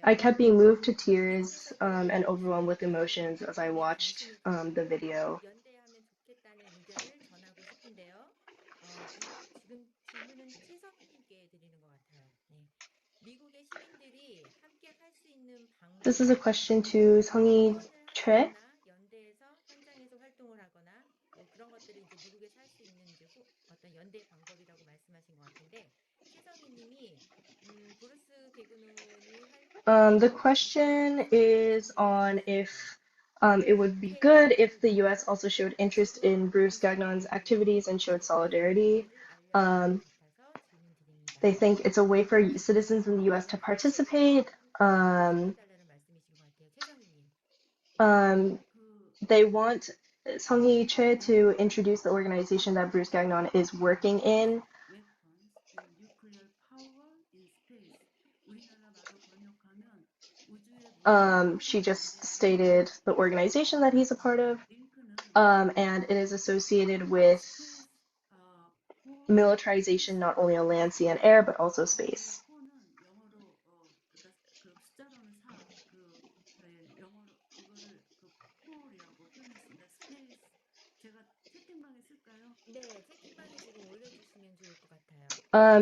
I kept being moved to tears and overwhelmed with emotions as I watched the video. This is a question to 성희 최. The question is on if it would be good if the US also showed interest in Bruce Gagnon's activities and showed solidarity. They think it's a way for citizens in the US to participate. They want 성희 최 to introduce the organization that Bruce Gagnon is working in. She just stated the organization that he's a part of, and it is associated with militarization not only on land, sea, and air, but also space.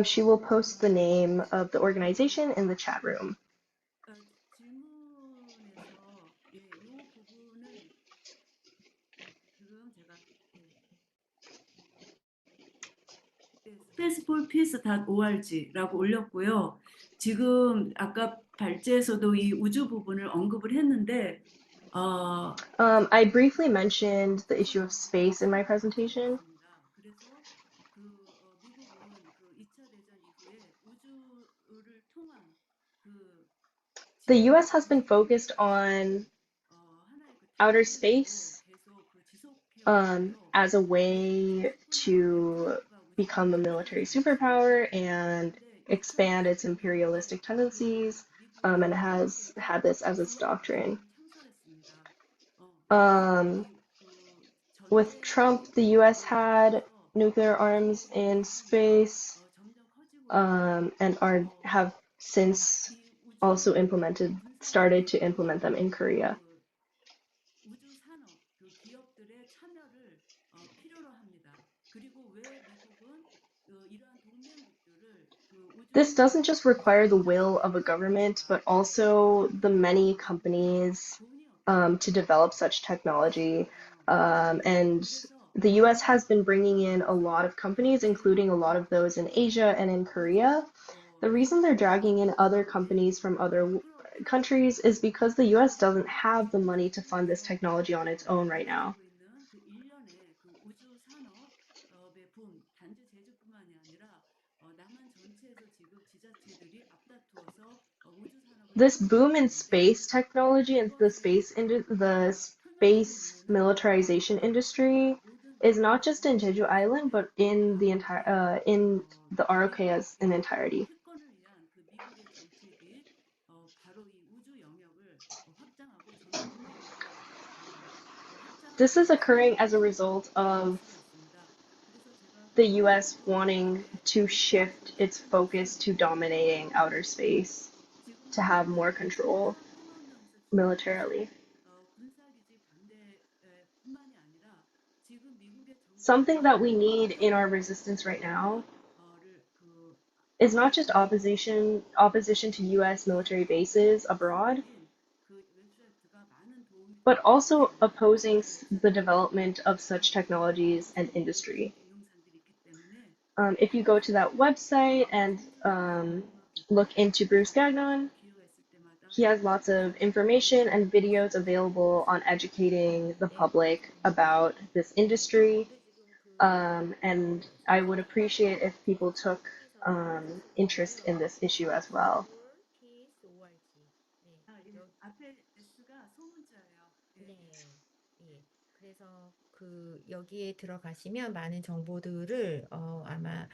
She will post the name of the organization in the chat room. spaceforpeace.org라고 올렸고요. 지금 아까 발제에서도 이 우주 부분을 언급을 했는데 I briefly mentioned the issue of space in my presentation. The US has been focused on outer space as a way to become a military superpower and expand its imperialistic tendencies, and has had this as its doctrine. With Trump, the US had nuclear arms in space, and have since also started to implement them in Korea. This doesn't just require the will of a government, but also the many companies to develop such technology. And the US has been bringing in a lot of companies, including a lot of those in Asia and in Korea. The reason they're dragging in other companies from other countries is because the US doesn't have the money to fund this technology on its own right now. This boom in space technology and the space militarization industry is not just in Jeju Island, but in the entire in the ROK as an entirety. This is occurring as a result of the US wanting to shift its focus to dominating outer space, to have more control militarily. Something that we need in our resistance right now is not just opposition to US military bases abroad, but also opposing the development of such technologies and industry. If you go to that website and look into Bruce Gagnon, he has lots of information and videos available on educating the public about this industry. And I would appreciate if people took interest in this issue as well. 앞에 S가 소문자예요. 네, 예. 그래서 여기에 들어가시면 많은 정보들을 아마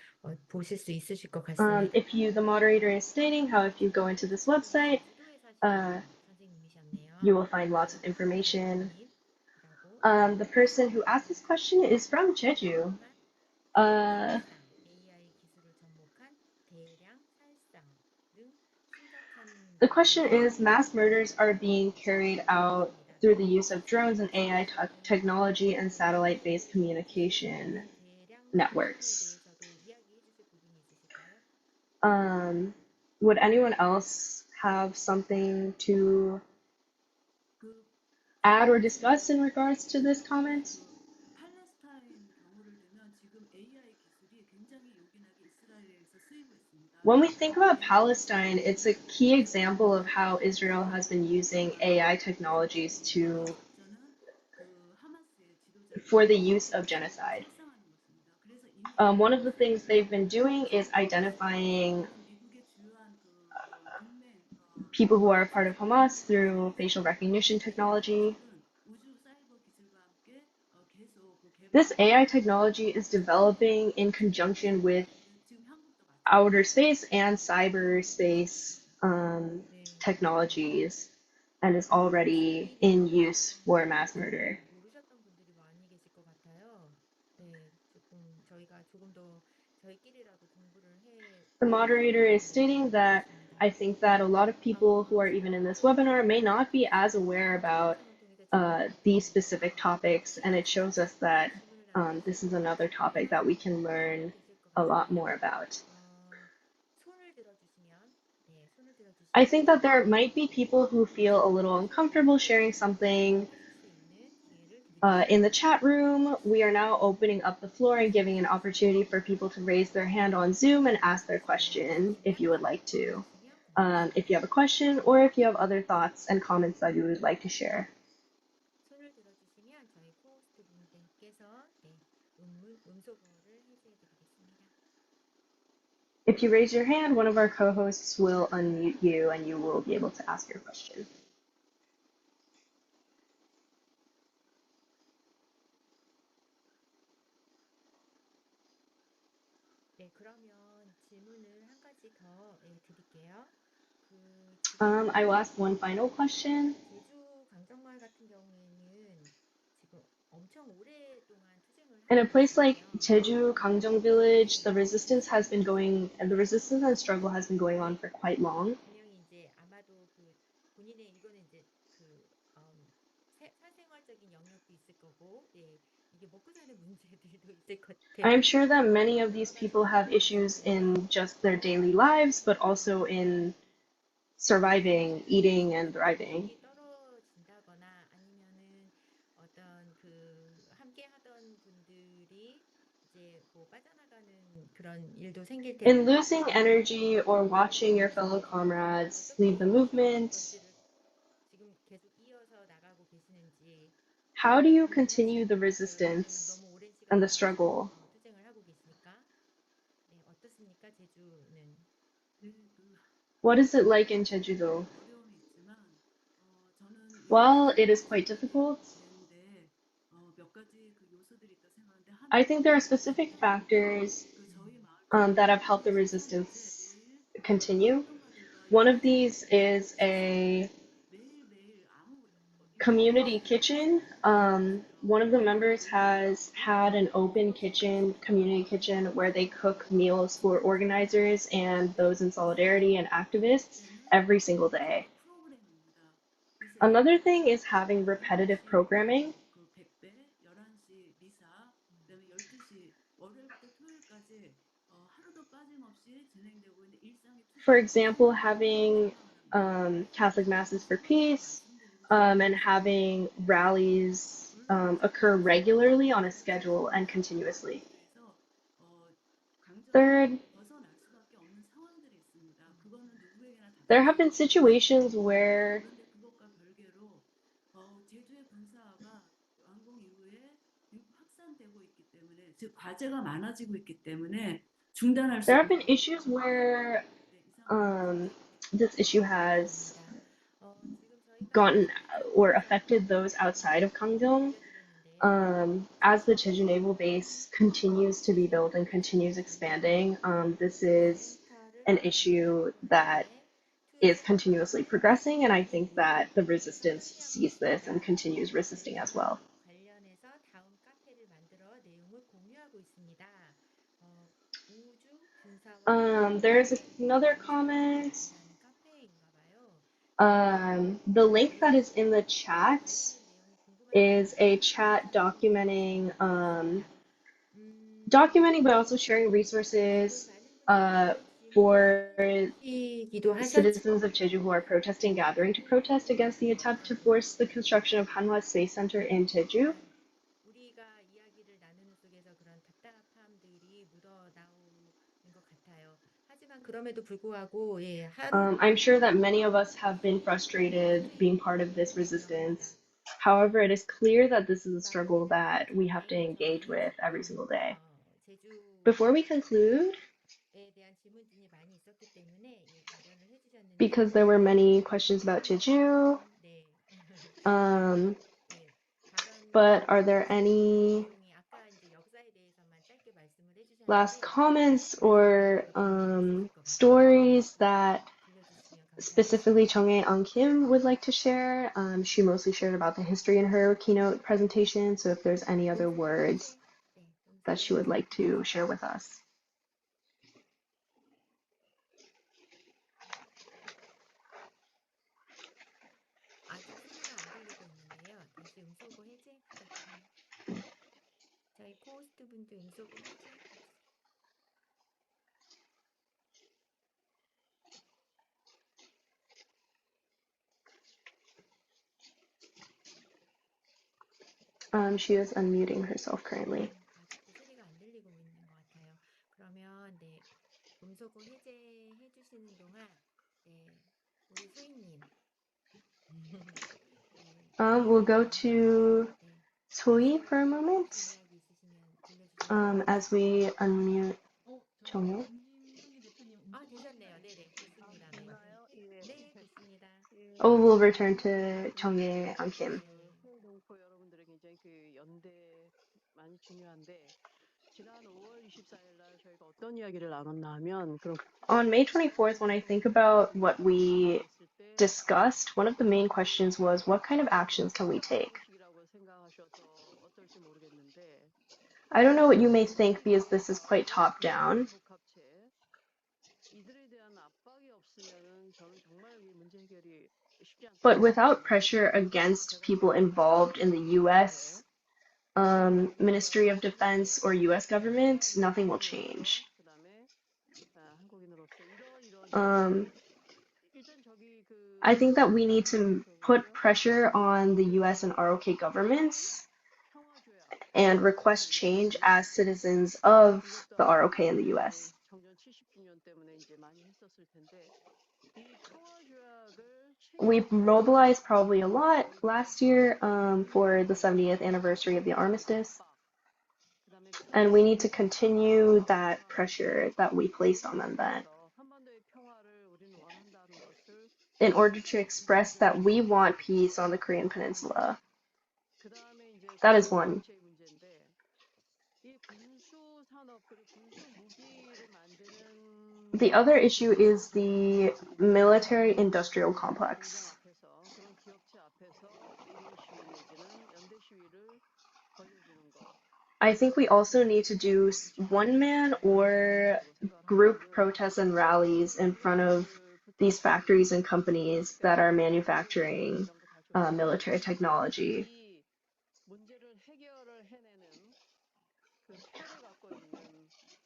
보실 수 있으실 것 같습니다. If you, the moderator is stating how if you go into this website, you will find lots of information. The person who asked this question is from Jeju. The question is, mass murders are being carried out through the use of drones and AI technology and satellite-based communication networks. Would anyone else have something to add or discuss in regards to this comment? 팔레스타인 경우를 들면 지금 AI 기술이 굉장히 요긴하게 이스라엘에서 쓰이고 있습니다. When we think about Palestine, it's a key example of how Israel has been using AI technologies for the use of genocide. One of the things they've been doing is identifying people who are a part of Hamas through facial recognition technology. This AI technology is developing in conjunction with outer space and cyberspace technologies and is already in use for mass murder. 모르셨던 분들이 많이 계실 것 같아요. 네, 저희가 조금 더 저희끼리라도 공부를 The moderator is stating that I think that a lot of people who are even in this webinar may not be as aware about these specific topics, and it shows us that this is another topic that we can learn a lot more about. I think that there might be people who feel a little uncomfortable sharing something in the chat room. We are now opening up the floor and giving an opportunity for people to raise their hand on Zoom and ask their question if you would like to. If you have a question or if you have other thoughts and comments that you would like to share. 손을 들어주시면 저희 코호스트 분들께서 음소거를 해제해드리겠습니다. If you raise your hand, one of our co-hosts will unmute you and you will be able to ask your question. 네, 그러면 질문을 한 가지 더 드릴게요. I will ask one final question. 제주 강정마을 같은 경우에는 지금 엄청 오랫동안 투쟁을 In a place like Jeju, Gangjong Village, the resistance and struggle has been going on for quite long. 분명히 이제 아마도 본인의 이거는 이제 사생활적인 영역도 있을 거고, 네, 이게 먹고 사는 문제들도 있을 것 같아요. I'm sure that many of these people have issues in just their daily lives, but also in surviving, eating, and thriving. 떨어진다거나 아니면은 어떤 함께 하던 분들이 이제 빠져나가는 그런 일도 생길 때. In losing energy or watching your fellow comrades leave the movement, 지금 계속 이어서 나가고 계시는지. how do you continue the resistance and the struggle? 투쟁을 하고 계시니까. 네, 어떻습니까, 제주는? What is it like in Jeju-do? Well, it is quite difficult. I think there are specific factors that have helped the resistance continue. One of these is a community kitchen. One of the members has had an open kitchen, community kitchen, where they cook meals for organizers and those in solidarity and activists every single day. Another thing is having repetitive programming. For example, having Catholic masses for peace, and having rallies occur regularly on a schedule and continuously. Third, There have been situations where 그런데 그것과 별개로 제주의 군사화가 완공 이후에 확산되고 있기 때문에 즉 과제가 많아지고 있기 때문에 중단할 수 there have 없는 been issues where this issue has gotten or affected those outside of Gangneung. As the Jeju Naval Base continues to be built and continues expanding, this is an issue that is continuously progressing, and I think that the resistance sees this and continues resisting as well. 관련해서 다음 카페를 만들어 내용을 공유하고 있습니다. 우주 군사와 There's another comment. The link that is in the chat is a chat documenting but also sharing resources for citizens of Jeju who are protesting, gathering to protest against the attempt to force the construction of Hanwha Space Center in Jeju. 우리가 이야기를 나누는 속에서 그런 답답함들이 묻어나오는 것 같아요. 하지만 그럼에도 불구하고 I'm sure that many of us have been frustrated being part of this resistance. However, it is clear that this is a struggle that we have to engage with every single day. Before we conclude, because there were many questions about Jeju, but are there any last comments or stories that specifically Chonghae Eun Kim would like to share? She mostly shared about the history in her keynote presentation, so if there's any other words that she would like to share with us. 아직 소리가 안 들리고 있는데요. 다시 음소거 해제 부탁드립니다. 저희 코호스트 분도 음소거 해제. She is unmuting herself currently. 아직도 소리가 안 들리고 있는 것 같아요. 그러면 음소거 해제해 주시는 동안 우리 소희님. We'll go to Sohi for a moment as we unmute Chonghae. 되셨네요. 네네, 됐습니다. 네, 됐습니다. Oh, we'll return to Chonghae Eun Kim. 동포 여러분들의 굉장히 그 연대 많이 중요한데 지난 5월 24일 날 저희가 어떤 이야기를 나눴나 하면 그럼 On May 24th, when I think about what we discussed, one of the main questions was, what kind of actions can we take? I don't know what you may think because this is quite top-down, but without pressure against people involved in the US Ministry of Defense or US government, nothing will change. I think that we need to put pressure on the US and ROK governments and request change as citizens of the ROK and the US. We mobilized probably a lot last year for the 70th anniversary of the armistice, and we need to continue that pressure that we placed on them then, in order to express that we want peace on the Korean Peninsula. That is one. The other issue is the military-industrial complex. I think we also need to do one-man or group protests and rallies in front of these factories and companies that are manufacturing military technology.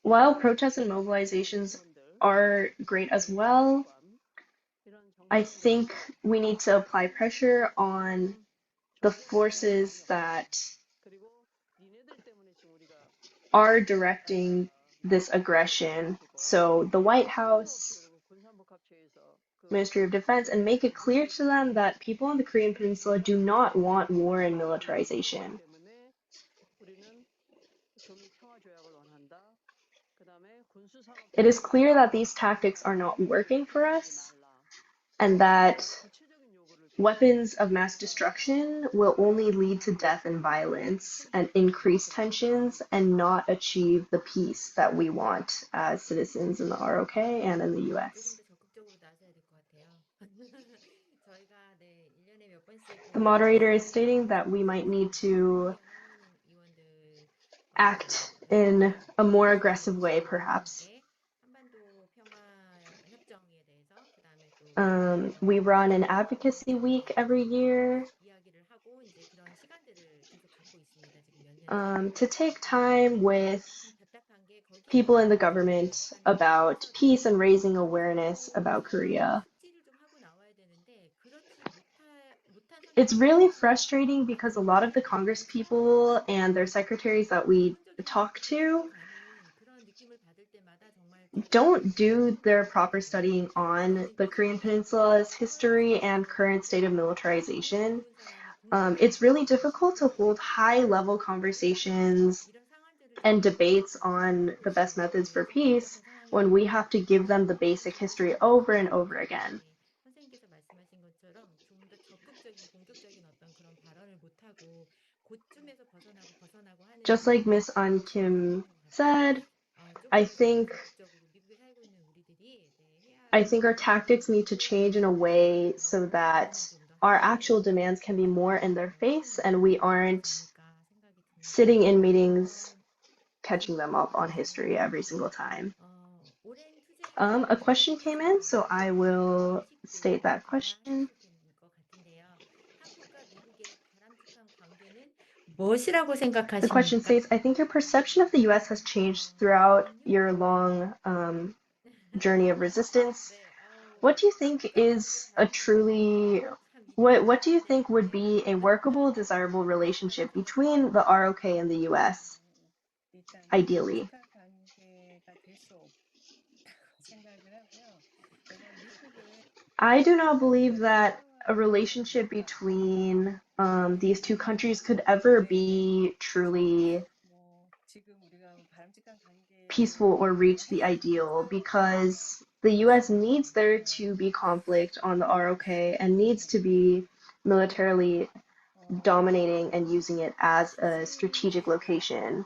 While protests and mobilizations are great as well, I think we need to apply pressure on the forces that are directing this aggression. So the White House, Ministry of Defense and make it clear to them that people on the Korean Peninsula do not want war and militarization. It is clear that these tactics are not working for us and that weapons of mass destruction will only lead to death and violence and increase tensions and not achieve the peace that we want as citizens in the ROK and in the US. The moderator is stating that we might need to act in a more aggressive way, perhaps. We run an advocacy week every year to take time with people in the government about peace and raising awareness about Korea. It's really frustrating because a lot of the Congress people and their secretaries that we talk to don't do their proper studying on the Korean Peninsula's history and current state of militarization. It's really difficult to hold high-level conversations and debates on the best methods for peace when we have to give them the basic history over and over again. Just like Miss An Kim said, I think our tactics need to change in a way so that our actual demands can be more in their face and we aren't sitting in meetings catching them up on history every single time. A question came in, so I will state that question. The question states, I think your perception of the US has changed throughout your long journey of resistance. What do you think is a truly, what do you think would be a workable, desirable relationship between the ROK and the US, ideally? I do not believe that a relationship between these two countries could ever be truly peaceful or reach the ideal because the US needs there to be conflict on the ROK and needs to be militarily dominating and using it as a strategic location.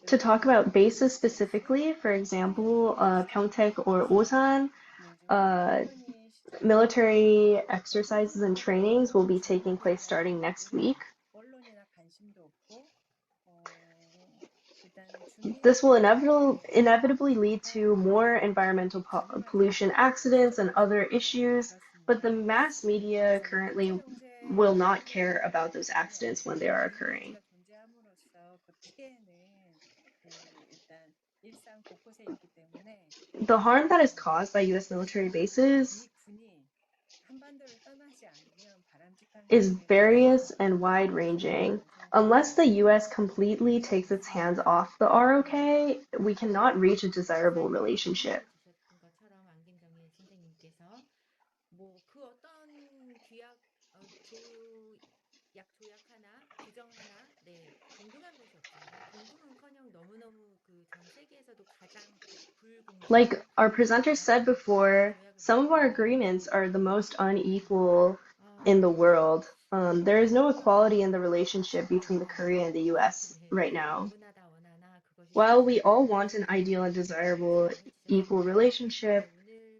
To talk about bases specifically, for example, Pyeongtaek or Osan, military exercises and trainings will be taking place starting next week. This will inevitably lead to more environmental pollution accidents and other issues, but the mass media currently will not care about those accidents when they are occurring. The harm that is caused by US military bases is various and wide-ranging. Unless the US completely takes its hands off the ROK, we cannot reach a desirable relationship. Like our presenters said before, some of our agreements are the most unequal in the world. There is no equality in the relationship between the Korea and the US right now. While we all want an ideal and desirable equal relationship,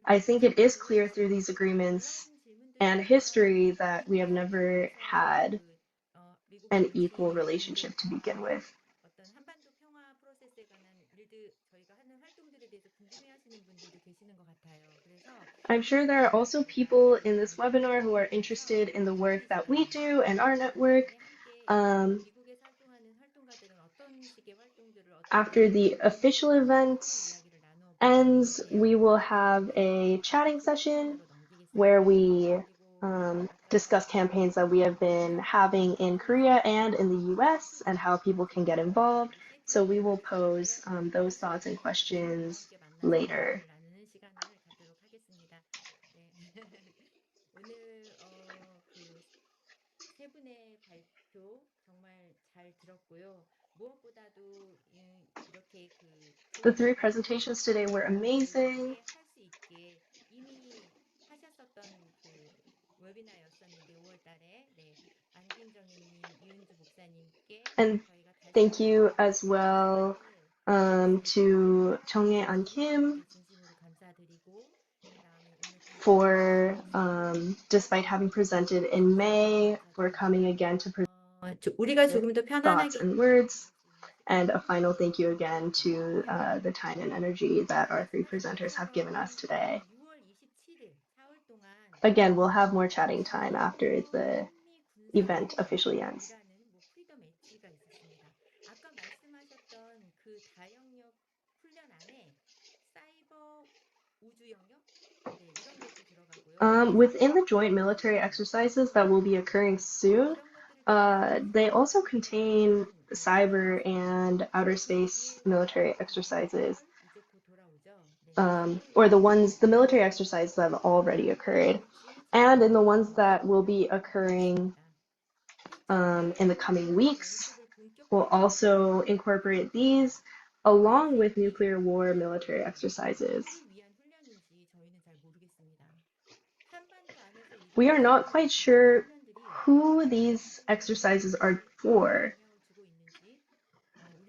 I think it is clear through these agreements and history that we have never had an equal relationship to begin with. I'm sure there are also people in this webinar who are interested in the work that we do and our network. After the official event ends, we will have a chatting session where we discuss campaigns that we have been having in Korea and in the US and how people can get involved. So we will pose those thoughts and questions later. 나누는 시간을 갖도록 하겠습니다. 네. 오늘 그 세 분의 발표 정말 잘 들었고요. 무엇보다도 이렇게 그 The 좋은 three 정보를 presentations today were amazing. 할 수 있게 이미 하셨었던 그 웨비나였었는데 5월 달에 네. 안김정희님, 이은주 목사님께 And 저희가 다시 thank you 한번 as well to Chonghae and Kim 진심으로 감사드리고 그다음에 오늘 다 for, despite having presented in May, for coming again to present 우리가 조금 더 thoughts 편안하게 and words. And a final thank you again to the time and energy that our three presenters have given us today. 6월 27일 4월 동안 Again, we'll have more chatting time after the event officially ends. 뭐 프리덤 엣지가 있었습니다. 아까 말씀하셨던 그 다영역 훈련 안에 사이버 우주 영역 네, 이런 것도 들어가고요. Within the joint military exercises that will be occurring soon, they also contain cyber and outer space military exercises, or the military exercises that have already occurred, and in the ones that will be occurring in the coming weeks, we'll also incorporate these along with nuclear war military exercises. We are not quite sure who these exercises are for.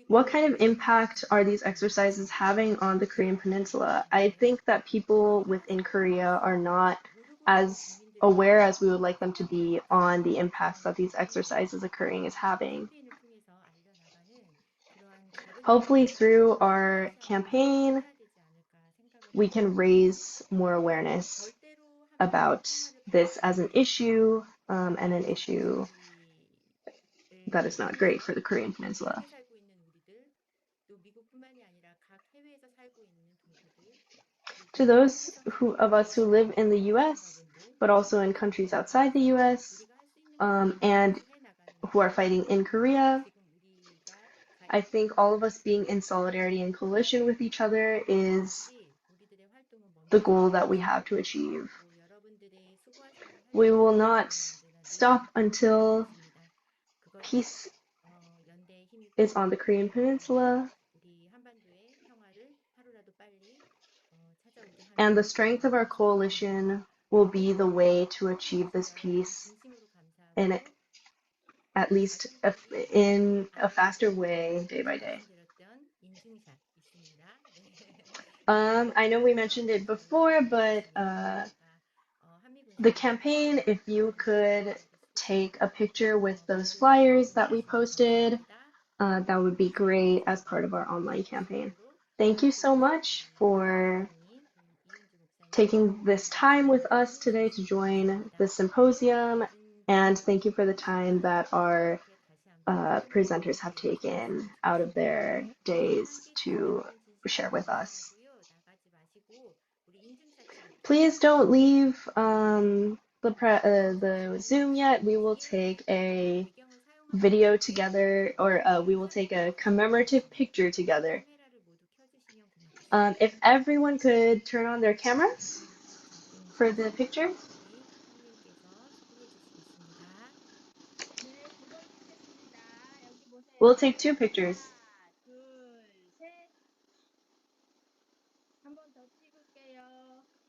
What kind of impact are these exercises having on the Korean Peninsula? I think that people within Korea are not as aware as we would like them to be on the impacts that these exercises occurring is having. Hopefully through our campaign, we can raise more awareness about this as an issue, and an issue that is not great for the Korean Peninsula. To those of us who live in the US, but also in countries outside the US, and who are fighting in Korea, I think all of us being in solidarity and coalition with each other is the goal that we have to achieve. We will not stop until peace is on the Korean Peninsula, and the strength of our coalition will be the way to achieve this peace in at least in a faster way day by day. I know we mentioned it before, but the campaign, if you could take a picture with those flyers that we posted, that would be great as part of our online campaign. Thank you so much for taking this time with us today to join the symposium, and thank you for the time that our presenters have taken out of their days to share with us. Please don't leave the Zoom yet. We will take a video together, or we will take a commemorative picture together. If everyone could turn on their cameras for the picture. We'll take two pictures.